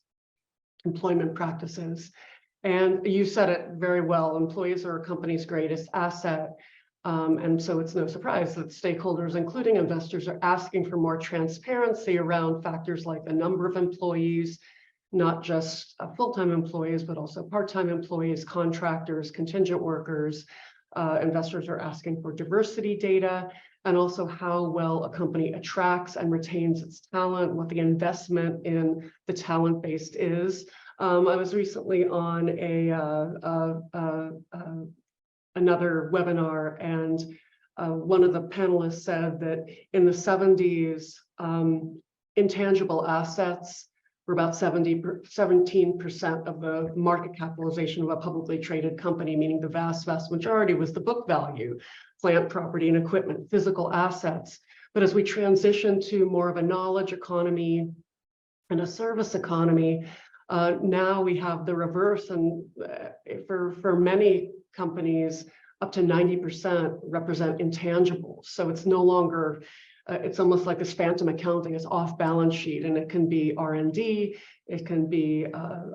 employment practices. And you said it very well, employees are a company's greatest asset. And so it's no surprise that stakeholders, including investors, are asking for more transparency around factors like the number of employees, not just full-time employees, but also part-time employees, contractors, contingent workers. Investors are asking for diversity data, and also how well a company attracts and retains its talent, what the investment in the talent base is. I was recently on another webinar, and one of the panelists said that in the 70s, intangible assets were about 17% of the market capitalization of a publicly traded company, meaning the vast majority was the book value, plant, property, and equipment, physical assets. But as we transition to more of a knowledge economy and a service economy, now we have the reverse, and for many companies, up to 90% represent intangibles. So it's no longer, it's almost like this phantom accounting. It's off balance sheet, and it can be R&D, it can be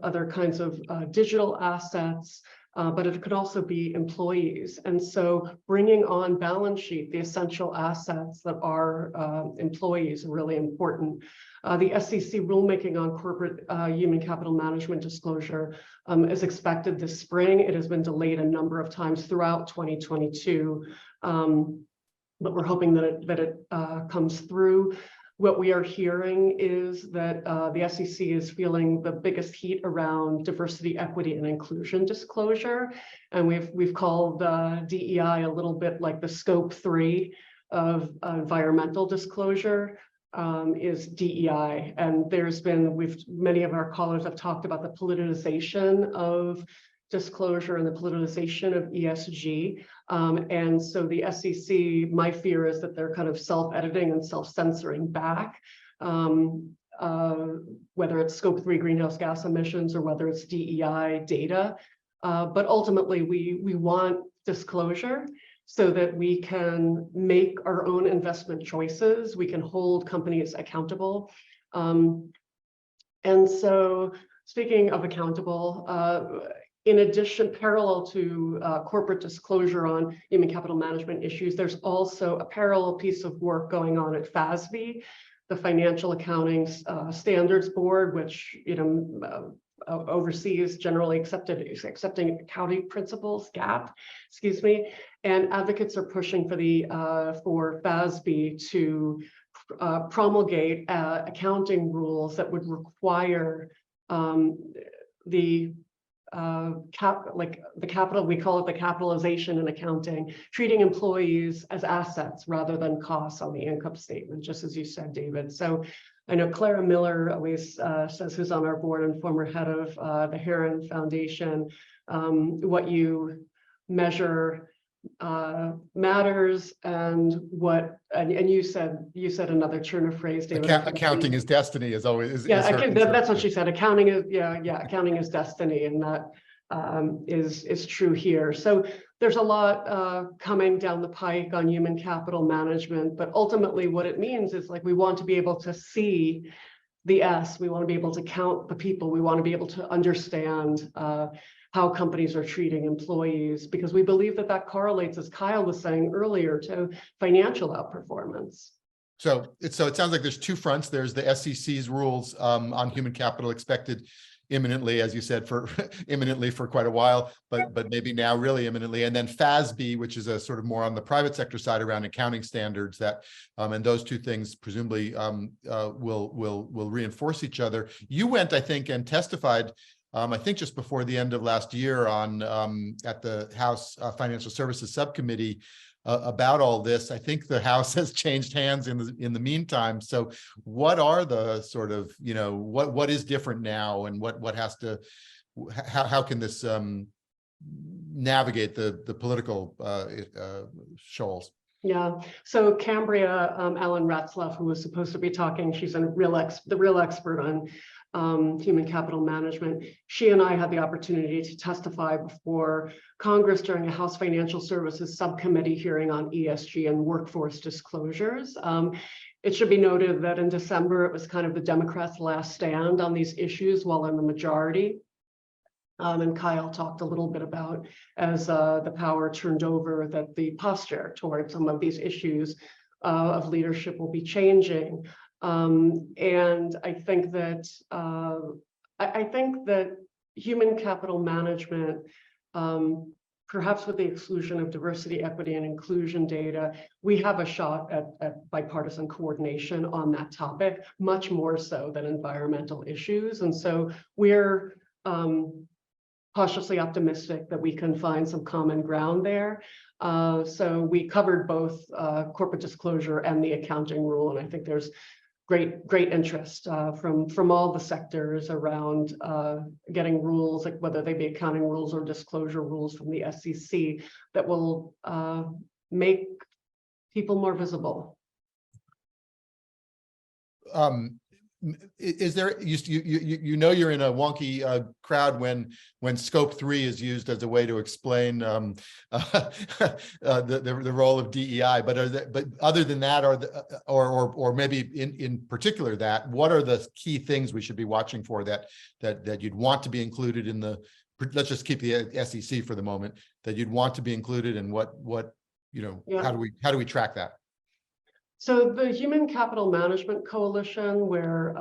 other kinds of digital assets, but it could also be employees. And so bringing on balance sheet the essential assets that are employees are really important. The SEC rulemaking on corporate human capital management disclosure is expected this spring. It has been delayed a number of times throughout 2022, but we're hoping that it comes through. What we are hearing is that the SEC is feeling the biggest heat around diversity, equity, and inclusion disclosure, and we've called DEI a little bit like the scope 3 of environmental disclosure. Is DEI, and there's been many of our callers have talked about the politicization of disclosure and the politicization of ESG, and so the SEC, my fear is that they're kind of self-editing and self-censoring back, whether it's scope 3 greenhouse gas emissions or whether it's DEI data, but ultimately we want disclosure so that we can make our own investment choices. We can hold companies accountable. And so speaking of accountable, in addition, parallel to corporate disclosure on human capital management issues, there's also a parallel piece of work going on at FASB, the Financial Accounting Standards Board, which oversees generally accepting accounting principles, GAAP, excuse me, and advocates are pushing for FASB to promulgate accounting rules that would require the capital, we call it the capitalization in accounting, treating employees as assets rather than costs on the income statement, just as you said, David. So I know Clara Miller always says, who's on our board and former head of the Heron Foundation, what you measure matters and what, and you said another turn of phrase, David. Accounting is destiny is always, is yeah, her- that's what she said. Accounting is, accounting is destiny, and that is true here. So there's a lot coming down the pike on human capital management, but ultimately what it means is like we want to be able to see the S, we want to be able to count the people, we want to be able to understand how companies are treating employees, because we believe that that correlates, as Kyle was saying earlier, to financial outperformance. So it sounds like there's two fronts. There's the SEC's rules on human capital expected imminently, as you said, for imminently for quite a while, but maybe now really imminently. And then FASB, which is a sort of more on the private sector side around accounting standards that, and those two things presumably will reinforce each other. You went, I think, and testified, I think just before the end of last year on at the House Financial Services Subcommittee about all this. I think the House has changed hands in the meantime. So what are the sort of, what is different now, and what has to, how can this navigate the political shoals? Yeah, so Cambria, Alan Ratzlaff, who was supposed to be talking, she's the real expert on human capital management. She and I had the opportunity to testify before Congress during a House Financial Services Subcommittee hearing on ESG and workforce disclosures. It should be noted that in December, it was kind of the Democrats' last stand on these issues while in the majority. And Kyle talked a little bit about, as the power turned over, that the posture toward some of these issues of leadership will be changing. And I think that human capital management, perhaps with the exclusion of diversity, equity, and inclusion data, we have a shot at bipartisan coordination on that topic, much more so than environmental issues. And so we're cautiously optimistic that we can find some common ground there. So we covered both corporate disclosure and the accounting rule, and I think there's great interest from all the sectors around getting rules, like whether they be accounting rules or disclosure rules from the SEC, that will make people more visible. Is there, you're in a wonky crowd when scope 3 is used as a way to explain the role of DEI, but other than that, or maybe in particular that, what are the key things we should be watching for that you'd want to be included in the, let's just keep the SEC for the moment, that you'd want to be included, and what how do we track that? So the Human Capital Management Coalition, where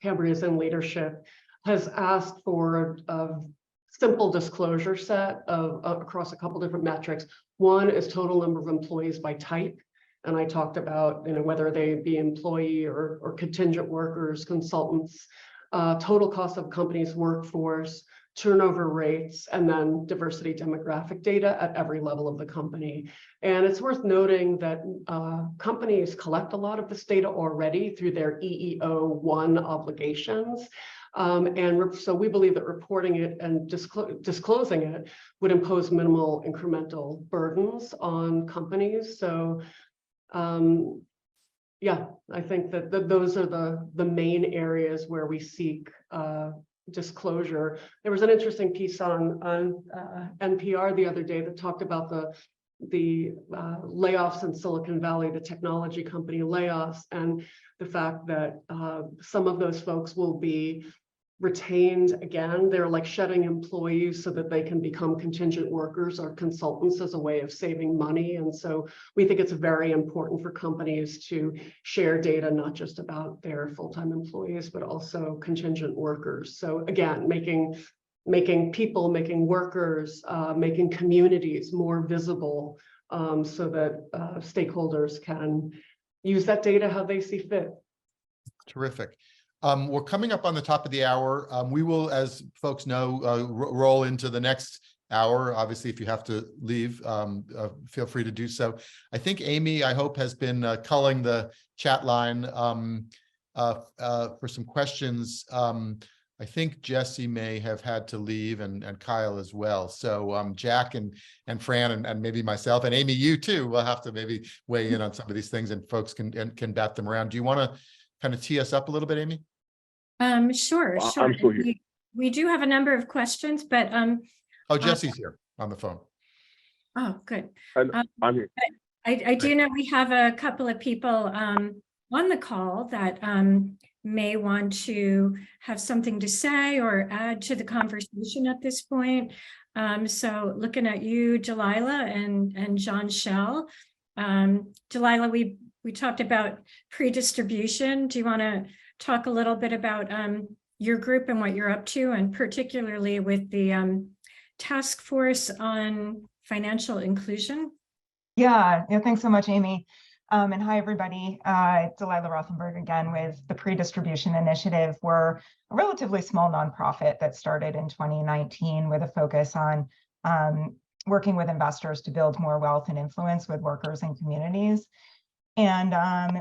Cambria is in leadership, has asked for a simple disclosure set across a couple different metrics. One is total number of employees by type. And I talked about whether they be employee or contingent workers, consultants, total cost of company's workforce, turnover rates, and then diversity demographic data at every level of the company. And it's worth noting that companies collect a lot of this data already through their EEO-1 obligations. And so we believe that reporting it and disclosing it would impose minimal incremental burdens on companies. So yeah, I think that those are the main areas where we seek disclosure. There was an interesting piece on NPR the other day that talked about the layoffs in Silicon Valley, the technology company layoffs, and the fact that some of those folks will be retained again. They're like shedding employees so that they can become contingent workers or consultants as a way of saving money. And so we think it's very important for companies to share data, not just about their full-time employees, but also contingent workers. So again, making people, making workers, making communities more visible so that stakeholders can use that data how they see fit. Terrific. We're coming up on the top of the hour. We will, as folks know, roll into the next hour. Obviously, if you have to leave, feel free to do so. I think Amy, I hope, has been culling the chat line for some questions. I think Jesse may have had to leave and Kyle as well. So Jack and Fran and maybe myself and Amy, you too, will have to maybe weigh in on some of these things and folks can bat them around. Do you want to kind of tee us up a little bit, Amy? Sure. I'm still here. We do have a number of questions, but Oh, Jesse's here on the phone. oh, good. I'm here. I do know we have a couple of people on the call that may want to have something to say or add to the conversation at this point. So looking at you, Delilah and John Shell. Delilah, we talked about pre-distribution. Do you want to talk a little bit about your group and what you're up to, and particularly with the task force on financial inclusion? Yeah, thanks so much, Amy. And hi, everybody. Delilah Rothenberg again with the Pre-Distribution Initiative. We're a relatively small nonprofit that started in 2019 with a focus on working with investors to build more wealth and influence with workers and communities. And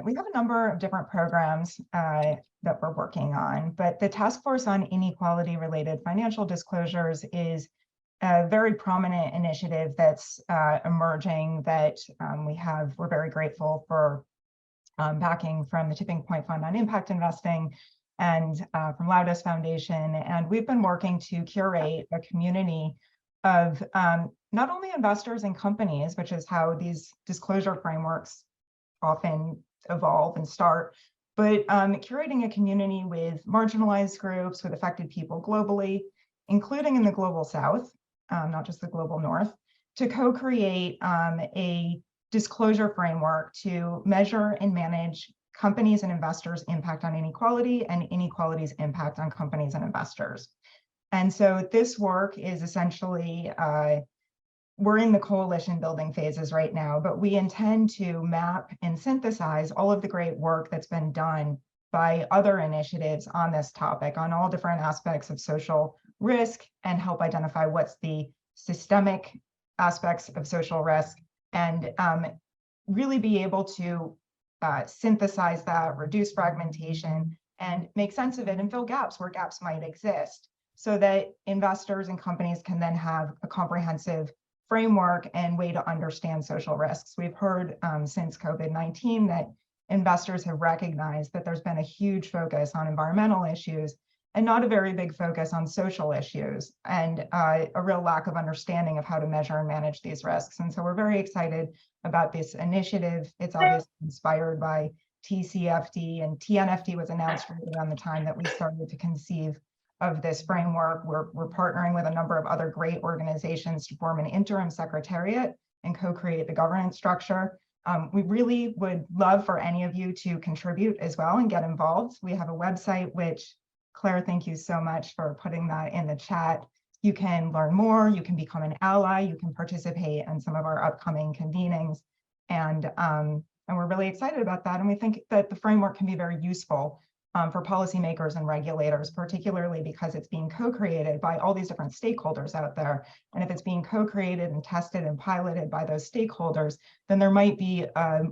we have a number of different programs that we're working on, but the Task Force on Inequality-Related Financial Disclosures is a very prominent initiative that's emerging that we're very grateful for backing from the Tipping Point Fund on Impact Investing and from Laudas Foundation. And we've been working to curate a community of not only investors and companies, which is how these disclosure frameworks often evolve and start, but curating a community with marginalized groups, with affected people globally, including in the global South, not just the global North, to co-create a disclosure framework to measure and manage companies and investors' impact on inequality and inequality's impact on companies and investors. And so this work is essentially, we're in the coalition building phases right now, but we intend to map and synthesize all of the great work that's been done by other initiatives on this topic, on all different aspects of social risk, and help identify what's the systemic aspects of social risk, and really be able to synthesize that, reduce fragmentation, and make sense of it and fill gaps where gaps might exist, so that investors and companies can then have a comprehensive framework and way to understand social risks. We've heard since COVID-19 that investors have recognized that there's been a huge focus on environmental issues and not a very big focus on social issues, and a real lack of understanding of how to measure and manage these risks. And so we're very excited about this initiative. It's obviously inspired by TCFD, and TNFD was announced right around the time that we started to conceive of this framework. We're partnering with a number of other great organizations to form an interim secretariat and co-create the governance structure. We really would love for any of you to contribute as well and get involved. We have a website, which, Claire, thank you so much for putting that in the chat. You can learn more, you can become an ally, you can participate in some of our upcoming convenings. And we're really excited about that. And we think that the framework can be very useful for policymakers and regulators, particularly because it's being co-created by all these different stakeholders out there. And if it's being co-created and tested and piloted by those stakeholders, then there might be a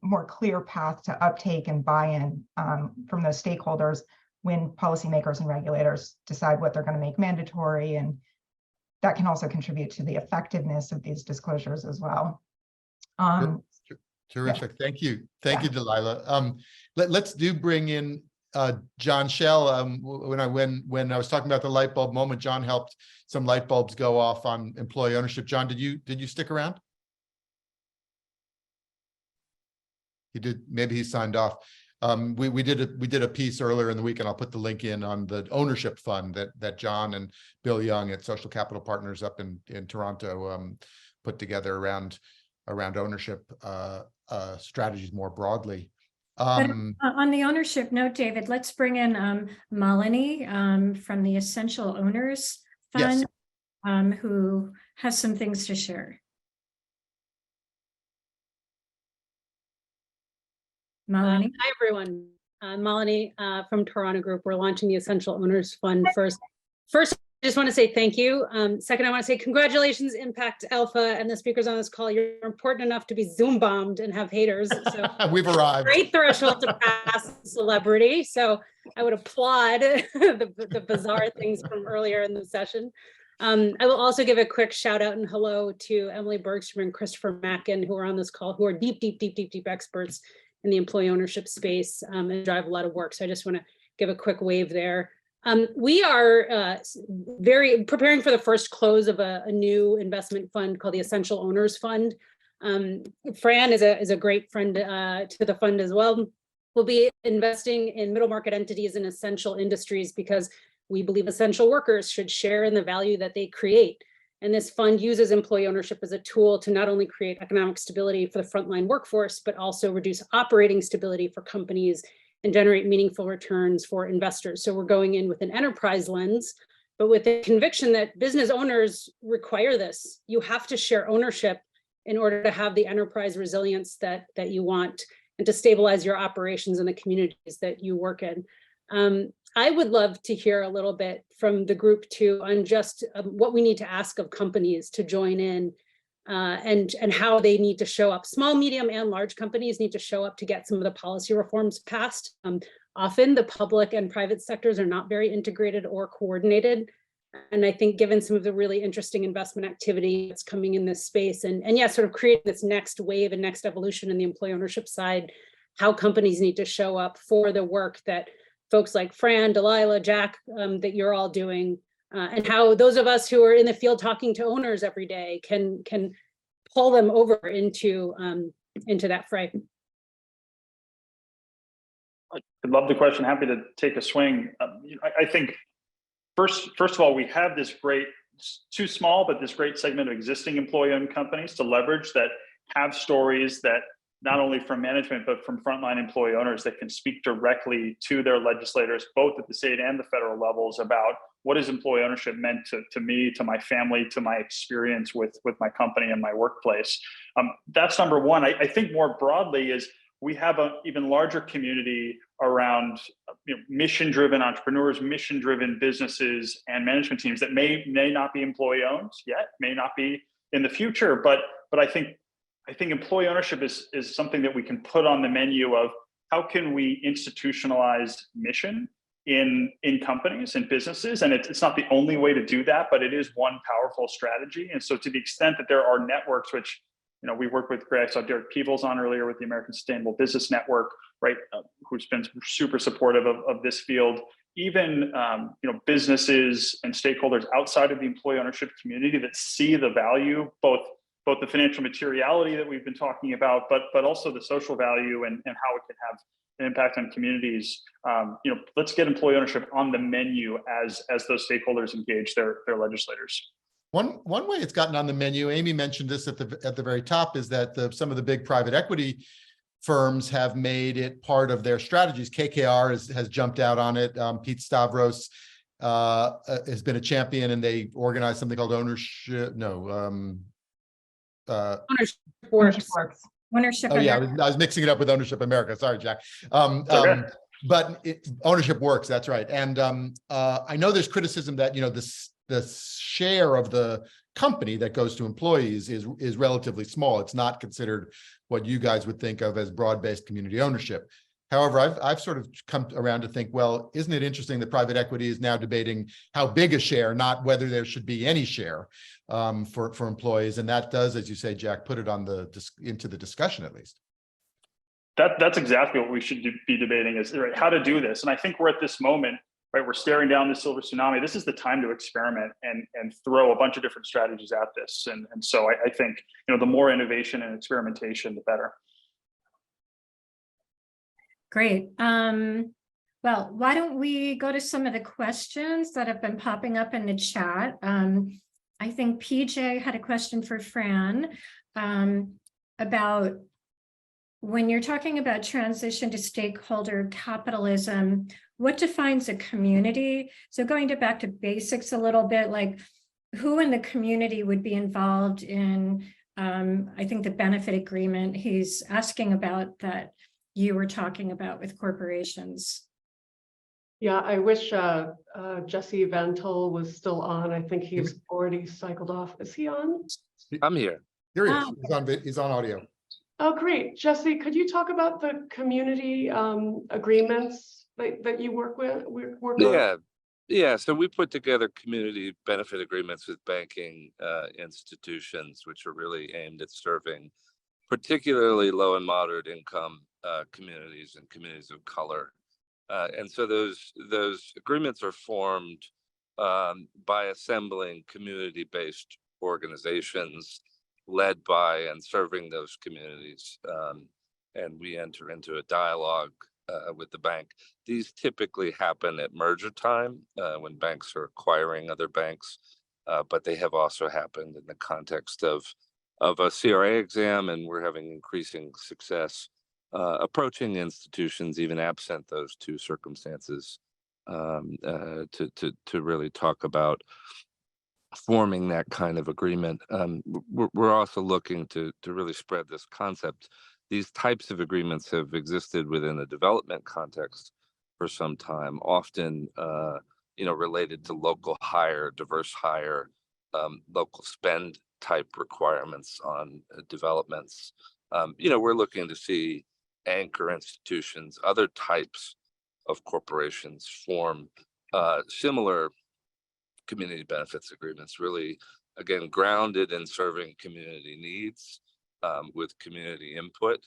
more clear path to uptake and buy-in from those stakeholders when policymakers and regulators decide what they're going to make mandatory. And that can also contribute to the effectiveness of these disclosures as well. Terrific. Yeah. Thank you. Thank you, Delilah. Let's bring in John Shell. When I was talking about the light bulb moment, John helped some light bulbs go off on employee ownership. John, did you stick around? He did. Maybe he signed off. We did a piece earlier in the week, and I'll put the link in on the ownership fund that John and Bill Young at Social Capital Partners up in Toronto put together around ownership strategies more broadly. On the ownership note, David, let's bring in Malini from the Essential Owners Fund, yes, who has some things to share. Malini. Hi, everyone. Malini from Toronto Group. We're launching the Essential Owners Fund first just want to say thank you. Second, I want to say congratulations, Impact Alpha, and the speakers on this call. You're important enough to be Zoom bombed and have haters. So We've arrived. great threshold to pass celebrity. So I would applaud the bizarre things from earlier in the session. I will also give a quick shout out and hello to Emily Bergstrom and Christopher Mackin, who are on this call, who are deep experts in the employee ownership space and drive a lot of work. So I just want to give a quick wave there. We are very preparing for the first close of a new investment fund called the Essential Owners Fund. Fran is a great friend to the fund as well. We'll be investing in middle market entities in essential industries because we believe essential workers should share in the value that they create. And this fund uses employee ownership as a tool to not only create economic stability for the frontline workforce, but also reduce operating stability for companies and generate meaningful returns for investors. So we're going in with an enterprise lens, but with the conviction that business owners require this. You have to share ownership in order to have the enterprise resilience that you want and to stabilize your operations in the communities that you work in. I would love to hear a little bit from the group too on just what we need to ask of companies to join in and how they need to show up. Small, medium, and large companies need to show up to get some of the policy reforms passed. Often the public and private sectors are not very integrated or coordinated. And I think given some of the really interesting investment activity that's coming in this space and yeah, sort of create this next wave and next evolution in the employee ownership side, how companies need to show up for the work that folks like Fran, Delilah, Jack, that you're all doing, and how those of us who are in the field talking to owners every day can pull them over into that fray. I love the question. Happy to take a swing. I think first of all, we have this great, too small, but this great segment of existing employee-owned companies to leverage that have stories that not only from management, but from frontline employee owners that can speak directly to their legislators, both at the state and the federal levels, about what has employee ownership meant to me, to my family, to my experience with my company and my workplace. That's number one. I think more broadly is we have an even larger community around mission-driven entrepreneurs, mission-driven businesses and management teams that may not be employee-owned yet, may not be in the future, but I think employee ownership is something that we can put on the menu of how can we institutionalize mission in companies and businesses. And it's not the only way to do that, but it is one powerful strategy. And so to the extent that there are networks, which, we work with, I saw Derek Peebles on earlier with the American Sustainable Business Network, right, who's been super supportive of this field. Even businesses and stakeholders outside of the employee ownership community that see the value, both the financial materiality that we've been talking about, but also the social value and how it can have an impact on communities. Let's get employee ownership on the menu as those stakeholders engage their legislators. One way it's gotten on the menu, Amy mentioned this at the very top, is that some of the big private equity firms have made it part of their strategies. KKR has jumped out on it. Pete Stavros has been a champion, and they organized something called Ownership Works. Ownership. Oh yeah, I was mixing it up with Ownership America. Sorry, Jack. But Ownership Works. That's right. And I know there's criticism that the share of the company that goes to employees is relatively small. It's not considered what you guys would think of as broad-based community ownership. However, I've sort of come around to think, well, isn't it interesting that private equity is now debating how big a share, not whether there should be any share for employees, and that does, as you say, Jack, put it on into the discussion at least. That's exactly what we should be debating is right, how to do this. And I think we're at this moment, right? We're staring down the silver tsunami. This is the time to experiment and throw a bunch of different strategies at this. And so I think the more innovation and experimentation, the better. Great. Well, why don't we go to some of the questions that have been popping up in the chat? I think PJ had a question for Fran about when you're talking about transition to stakeholder capitalism, what defines a community? So going back to basics a little bit, like who in the community would be involved in, I think the benefit agreement he's asking about that you were talking about with corporations. Yeah, I wish Jesse Vantel was still on. I think he's already cycled off. Is he on? I'm here. Here he is. Ah. He's on audio. Oh, great. Jesse, could you talk about the community agreements that you work on? Yeah. So we put together community benefit agreements with banking institutions, which are really aimed at serving particularly low and moderate income communities and communities of color. And so those agreements are formed by assembling community-based organizations led by and serving those communities. And we enter into a dialogue with the bank. These typically happen at merger time when banks are acquiring other banks, but they have also happened in the context of a CRA exam, and we're having increasing success approaching institutions, even absent those two circumstances, to really talk about forming that kind of agreement. We're also looking to really spread this concept. These types of agreements have existed within the development context for some time, often related to local hire, diverse hire, local spend type requirements on developments. We're looking to see anchor institutions, other types of corporations form similar community benefits agreements, really, again, grounded in serving community needs with community input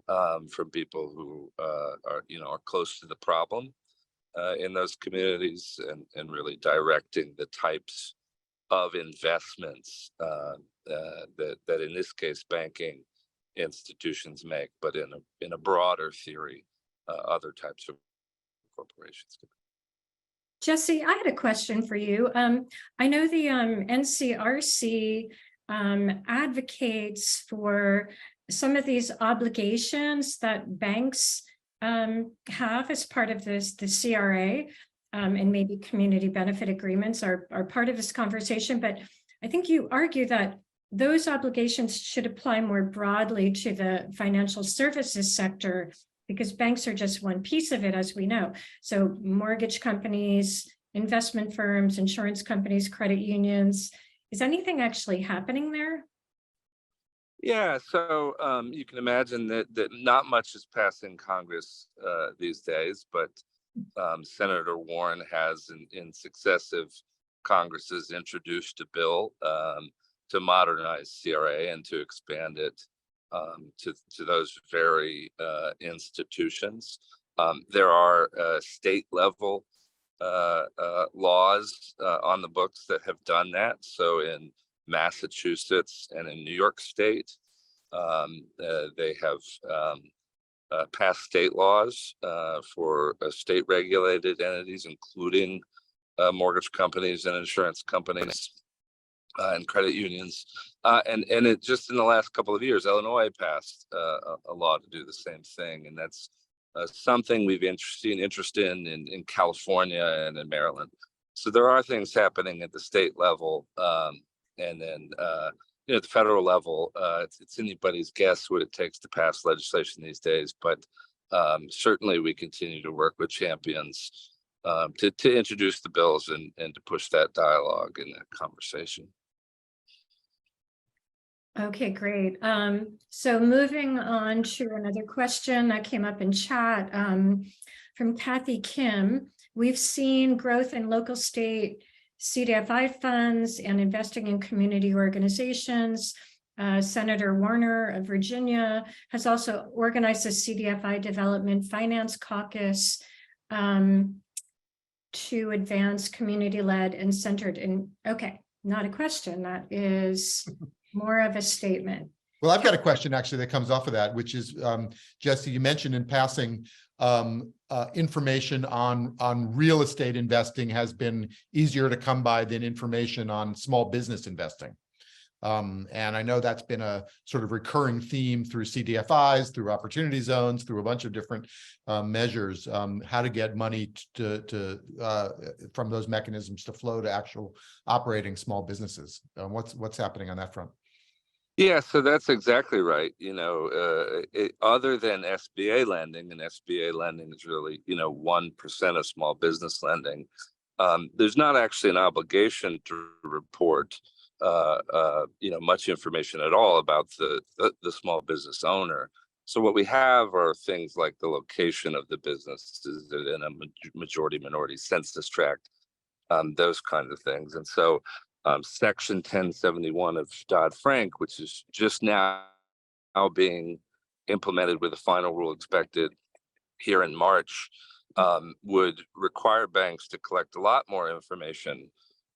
from people who are close to the problem in those communities, and really directing the types of investments that in this case banking institutions make, but in a broader theory, other types of corporations. Jesse, I had a question for you. I know the NCRC advocates for some of these obligations that banks have as part of the CRA, and maybe community benefit agreements are part of this conversation. But I think you argue that those obligations should apply more broadly to the financial services sector, because banks are just one piece of it, as we know. So mortgage companies, investment firms, insurance companies, credit unions. Is anything actually happening there? Yeah, so you can imagine that not much is passing Congress these days, but Senator Warren has in successive Congresses introduced a bill to modernize CRA and to expand it to those very institutions. There are state level laws on the books that have done that. So in Massachusetts and in New York State, they have passed state laws for state regulated entities, including mortgage companies and insurance companies and credit unions. And it just in the last couple of years, Illinois passed a law to do the same thing. And that's something we've seen interest in California and in Maryland. So there are things happening at the state level. And then at the federal level, it's anybody's guess what it takes to pass legislation these days. But certainly we continue to work with champions to introduce the bills and to push that dialogue and that conversation. Okay, great. So moving on to another question that came up in chat from Kathy Kim. We've seen growth in local state CDFI funds and investing in community organizations. Senator Warner of Virginia has also organized a CDFI Development Finance Caucus to advance community-led and centered in, okay, not a question, that is more of a statement. Well, I've got a question actually that comes off of that, which is, Jesse, you mentioned in passing information on real estate investing has been easier to come by than information on small business investing. And I know that's been a sort of recurring theme through CDFIs, through opportunity zones, through a bunch of different measures, how to get money from those mechanisms to flow to actual operating small businesses. What's happening on that front? Yeah, so that's exactly right. Other than SBA lending, and SBA lending is really, 1% of small business lending. There's not actually an obligation to report, much information at all about the small business owner. So what we have are things like the location of the business, is it in a majority minority census tract, those kinds of things. And so Section 1071 of Dodd-Frank, which is just now being implemented with a final rule expected here in March, would require banks to collect a lot more information,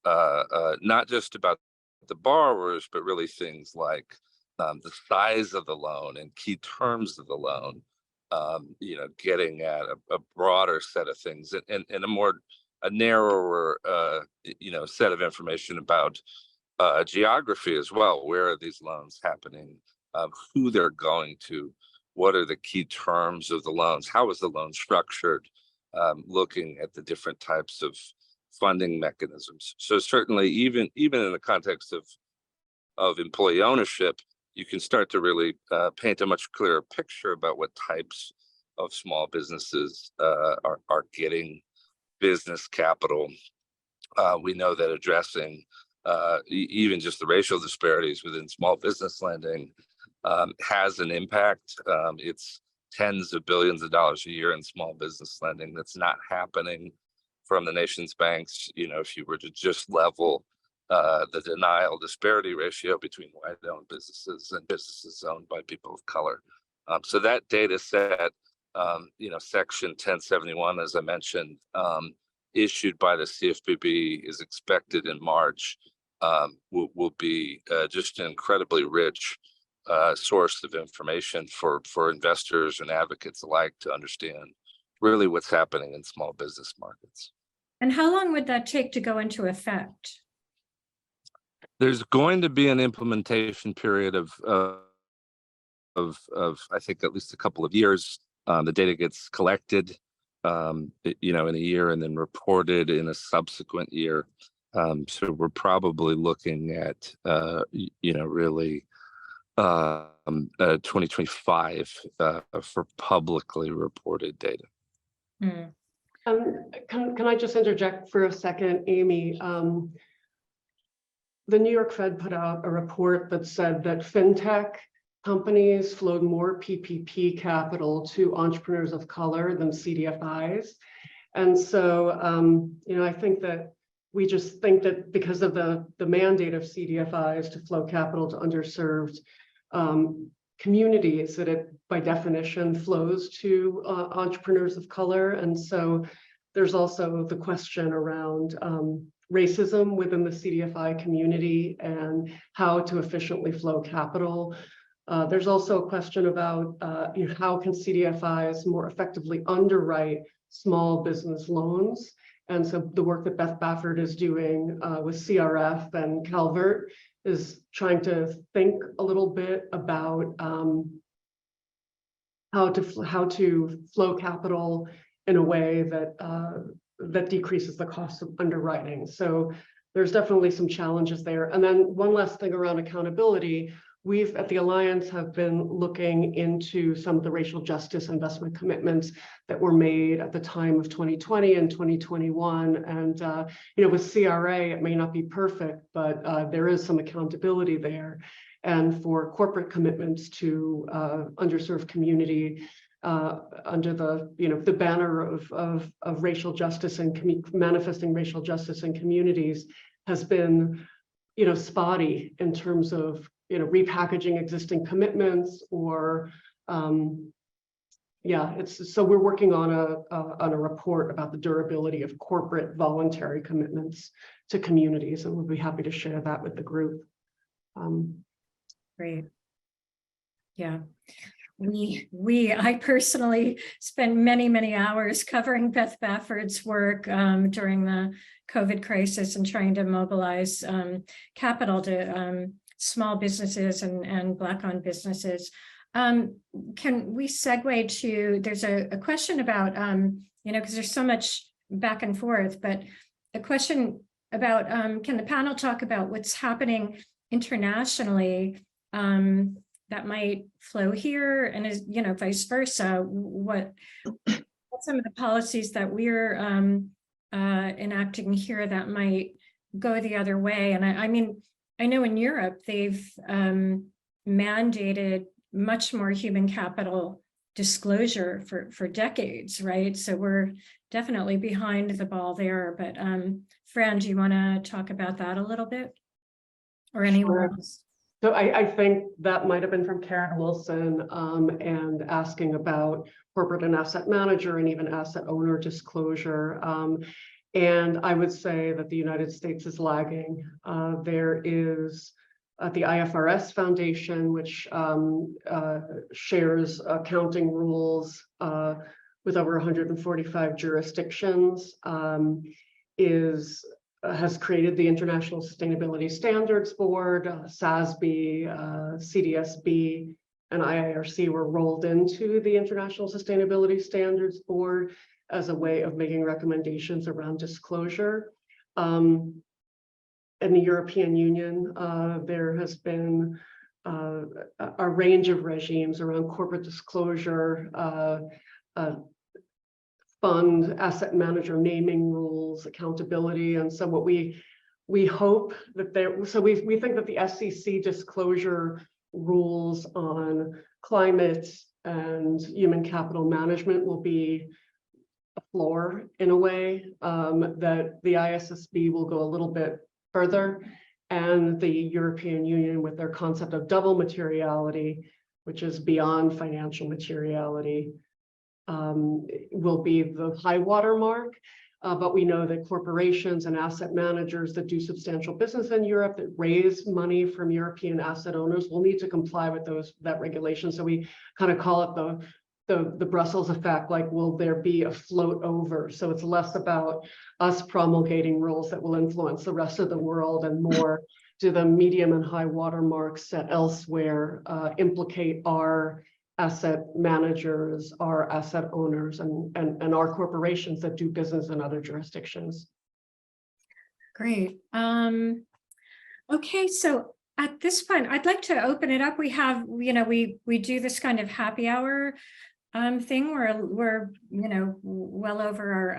not just about the borrowers, but really things like the size of the loan and key terms of the loan, getting at a broader set of things and a narrower, set of information about geography as well. Where are these loans happening? Who they're going to? What are the key terms of the loans? How is the loan structured? Looking at the different types of funding mechanisms. So certainly, even in the context of employee ownership, you can start to really paint a much clearer picture about what types of small businesses are getting business capital. We know that addressing even just the racial disparities within small business lending has an impact. It's tens of billions of dollars a year in small business lending that's not happening from the nation's banks. If you were to just level the denial disparity ratio between white-owned businesses and businesses owned by people of color. So that data set, Section 1071, as I mentioned, issued by the CFPB, is expected in March, will be just an incredibly rich source of information for investors and advocates alike to understand really what's happening in small business markets. And how long would that take to go into effect? There's going to be an implementation period of I think at least a couple of years. The data gets collected, in a year and then reported in a subsequent year. So we're probably looking at, really 2025 for publicly reported data. Can I just interject for a second, Amy? The New York Fed put out a report that said that fintech companies flowed more PPP capital to entrepreneurs of color than CDFIs. And so, I think that we just think that because of the mandate of CDFIs to flow capital to underserved communities, that it by definition flows to entrepreneurs of color. And so there's also the question around racism within the CDFI community and how to efficiently flow capital. There's also a question about how can CDFIs more effectively underwrite small business loans. And so the work that Beth Baffert is doing with CRF and Calvert is trying to think a little bit about how to flow capital in a way that decreases the cost of underwriting. So there's definitely some challenges there. And then one last thing around accountability. We've at the Alliance have been looking into some of the racial justice investment commitments that were made at the time of 2020 and 2021. And, with CRA, it may not be perfect, but there is some accountability there. And for corporate commitments to underserved community under the banner of racial justice and manifesting racial justice in communities has been, spotty in terms of repackaging existing commitments or so we're working on a report about the durability of corporate voluntary commitments to communities, and we'll be happy to share that with the group. Great. Yeah. I personally spent many hours covering Beth Baffert's work during the COVID crisis and trying to mobilize capital to small businesses and Black-owned businesses. Can we segue to, there's a question about, because there's so much back and forth, but a question about, can the panel talk about what's happening internationally that might flow here, and is, you know, vice versa, what some of the policies that we're enacting here that might go the other way. And I mean, I know in Europe, they've mandated much more human capital disclosure for decades, right? So we're definitely behind the ball there. But Fran, do you want to talk about that a little bit? Or anyone Sure. else? So I think that might have been from Karen Wilson, and asking about corporate and asset manager and even asset owner disclosure. And I would say that the United States is lagging. There is the IFRS Foundation, which shares accounting rules with over 145 jurisdictions, has created the International Sustainability Standards Board, SASB, CDSB, and IIRC were rolled into the International Sustainability Standards Board as a way of making recommendations around disclosure. In the European Union, there has been a range of regimes around corporate disclosure, fund asset manager naming rules, accountability. And so what we hope that we think that the SEC disclosure rules on climate and human capital management will be a floor in a way, that the ISSB will go a little bit further, and the European Union with their concept of double materiality, which is beyond financial materiality, will be the high water mark. But we know that corporations and asset managers that do substantial business in Europe, that raise money from European asset owners, will need to comply with that regulation. So we kind of call it the Brussels effect, like, will there be a float over? So it's less about us promulgating rules that will influence the rest of the world, and more, do the medium and high water marks set elsewhere implicate our asset managers, our asset owners, and our corporations that do business in other jurisdictions. Great. Okay, so at this point, I'd like to open it up. We have, you know, we do this kind of happy hour thing where we're, you know, well over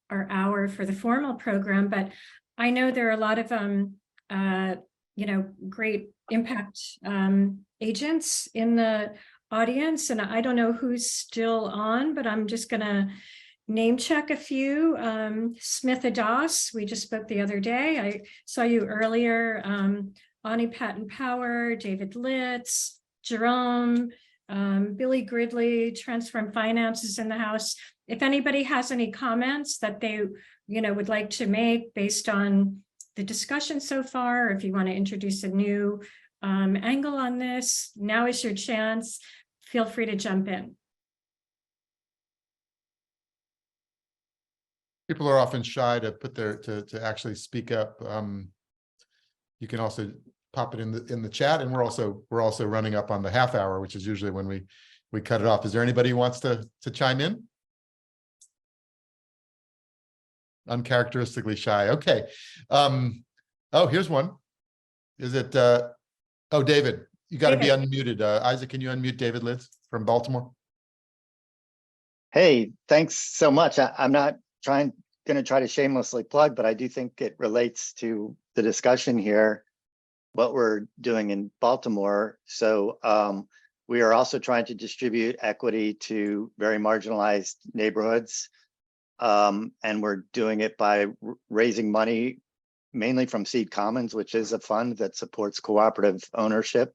our hour for the formal program, but I know there are a lot of you know, great impact agents in the audience, and I don't know who's still on, but I'm just gonna name check a few. Smith Adas, we just spoke the other day. I saw you earlier. Ani Patton Power, David Litz, Jerome, Billy Gridley, Transform Finance is in the house. If anybody has any comments that they, you know, would like to make based on the discussion so far, if you want to introduce a new angle on this, now is your chance. Feel free to jump in. People are often shy to put to actually speak up. You can also pop it in the chat, and we're also running up on the half hour, which is usually when we cut it off. Is there anybody who wants to chime in? Uncharacteristically shy. Okay. Oh, here's one. Is it? Oh, David, you got to be unmuted. Isaac, can you unmute David Litz from Baltimore? Hey, thanks so much. I'm not going to try to shamelessly plug, but I do think it relates to the discussion here, what we're doing in Baltimore. So we are also trying to distribute equity to very marginalized neighborhoods. And we're doing it by raising money mainly from Seed Commons, which is a fund that supports cooperative ownership.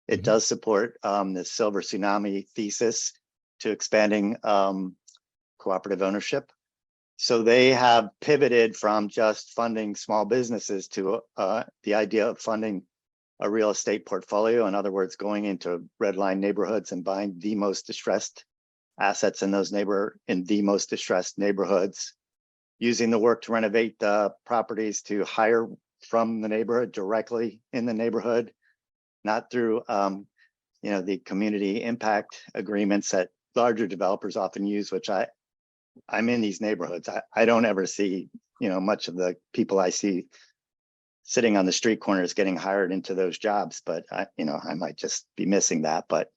It does support the Silver Tsunami thesis to expanding cooperative ownership. So they have pivoted from just funding small businesses to the idea of funding a real estate portfolio. In other words, going into red line neighborhoods and buying the most distressed assets in those most distressed neighborhoods, using the work to renovate the properties to hire from the neighborhood directly in the neighborhood, not through you know, the community impact agreements that larger developers often use, which I'm in these neighborhoods. I don't ever see, you know, much of the people I see sitting on the street corners getting hired into those jobs, but I might just be missing that, but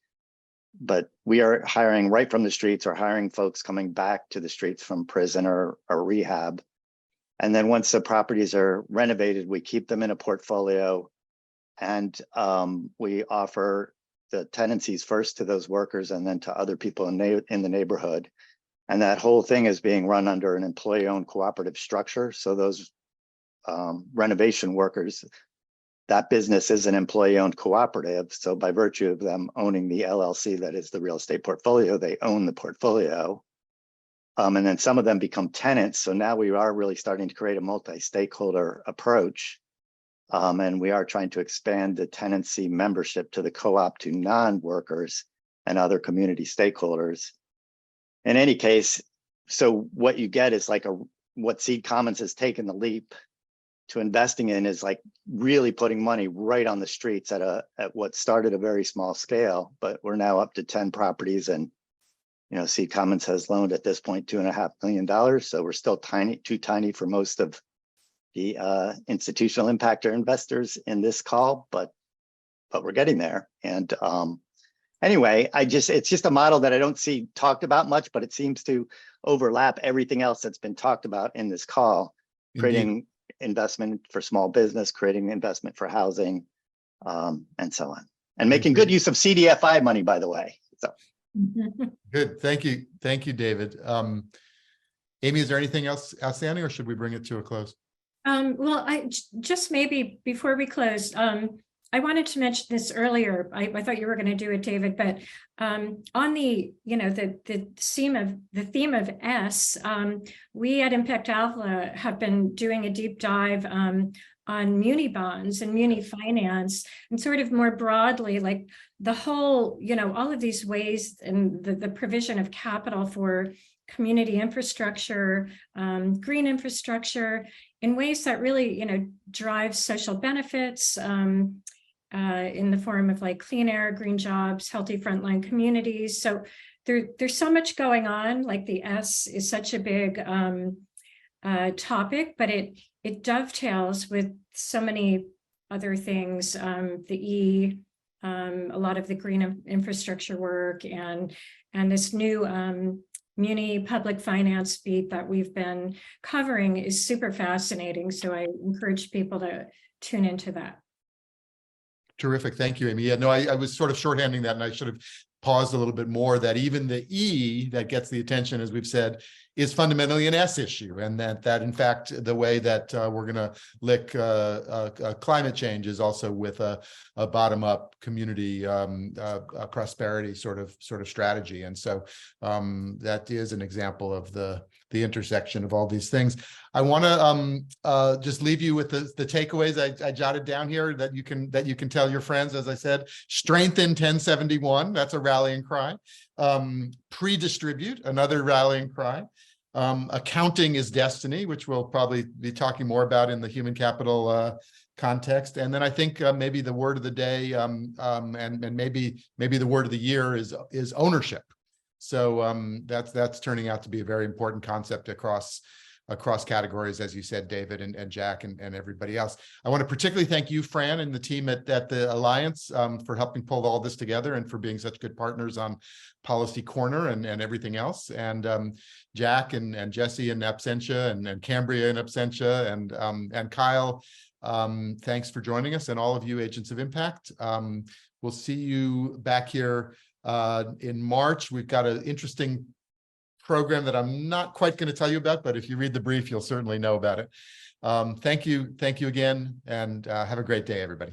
we are hiring right from the streets, or hiring folks coming back to the streets from prison or rehab. And then once the properties are renovated, we keep them in a portfolio, and we offer the tenancies first to those workers and then to other people in the neighborhood. And that whole thing is being run under an employee-owned cooperative structure. So those renovation workers, that business is an employee-owned cooperative. So by virtue of them owning the LLC that is the real estate portfolio, they own the portfolio. And then some of them become tenants. So now we are really starting to create a multi-stakeholder approach. And we are trying to expand the tenancy membership to the co-op to non-workers and other community stakeholders. In any case, so what you get is like what Seed Commons has taken the leap to investing in is like really putting money right on the streets at what started a very small scale, but we're now up to 10 properties, and Seed Commons has loaned at this point $2.5 million. So we're still too tiny for most of the institutional impactor investors in this call, but we're getting there. And anyway, it's just a model that I don't see talked about much, but it seems to overlap everything else that's been talked about in this call, creating investment for small business, creating investment for housing, and so on, and making good use of CDFI money, by the way. So good. Thank you, David. Amy, is there anything else outstanding, or should we bring it to a close? Well, I just maybe before we close, I wanted to mention this earlier. I thought you were going to do it, David, but on the the theme of S, we at Impact Alpha have been doing a deep dive on muni bonds and muni finance, and sort of more broadly, like the whole, all of these ways and the provision of capital for community infrastructure, green infrastructure, in ways that really, drive social benefits in the form of like clean air, green jobs, healthy frontline communities. So there's so much going on. Like the S is such a big topic, but it dovetails with so many other things. The E, a lot of the green infrastructure work, and this new muni public finance beat that we've been covering is super fascinating. So I encourage people to tune into that. Terrific. Thank you, Amy. Yeah, no, I was sort of shorthanding that, and I should have paused a little bit more, that even the E that gets the attention, as we've said, is fundamentally an S issue, and that in fact, the way that we're going to lick climate change is also with a bottom-up community prosperity sort of strategy. And so that is an example of the intersection of all these things. I want to just leave you with the takeaways I jotted down here that you can tell your friends. As I said, strengthen 1071. That's a rallying cry. Pre-distribute, another rallying cry. Accounting is destiny, which we'll probably be talking more about in the human capital context. And then I think maybe the word of the day and maybe the word of the year is ownership. So that's turning out to be a very important concept across categories, as you said, David and Jack and everybody else. I want to particularly thank you, Fran, and the team at the Alliance for helping pull all this together and for being such good partners on Policy Corner and everything else. And Jack and Jesse in absentia, and Cambria in absentia, and Kyle, thanks for joining us, and all of you agents of impact. We'll see you back here in March. We've got an interesting program that I'm not quite going to tell you about, but if you read the brief, you'll certainly know about it. Thank you again, and have a great day, everybody.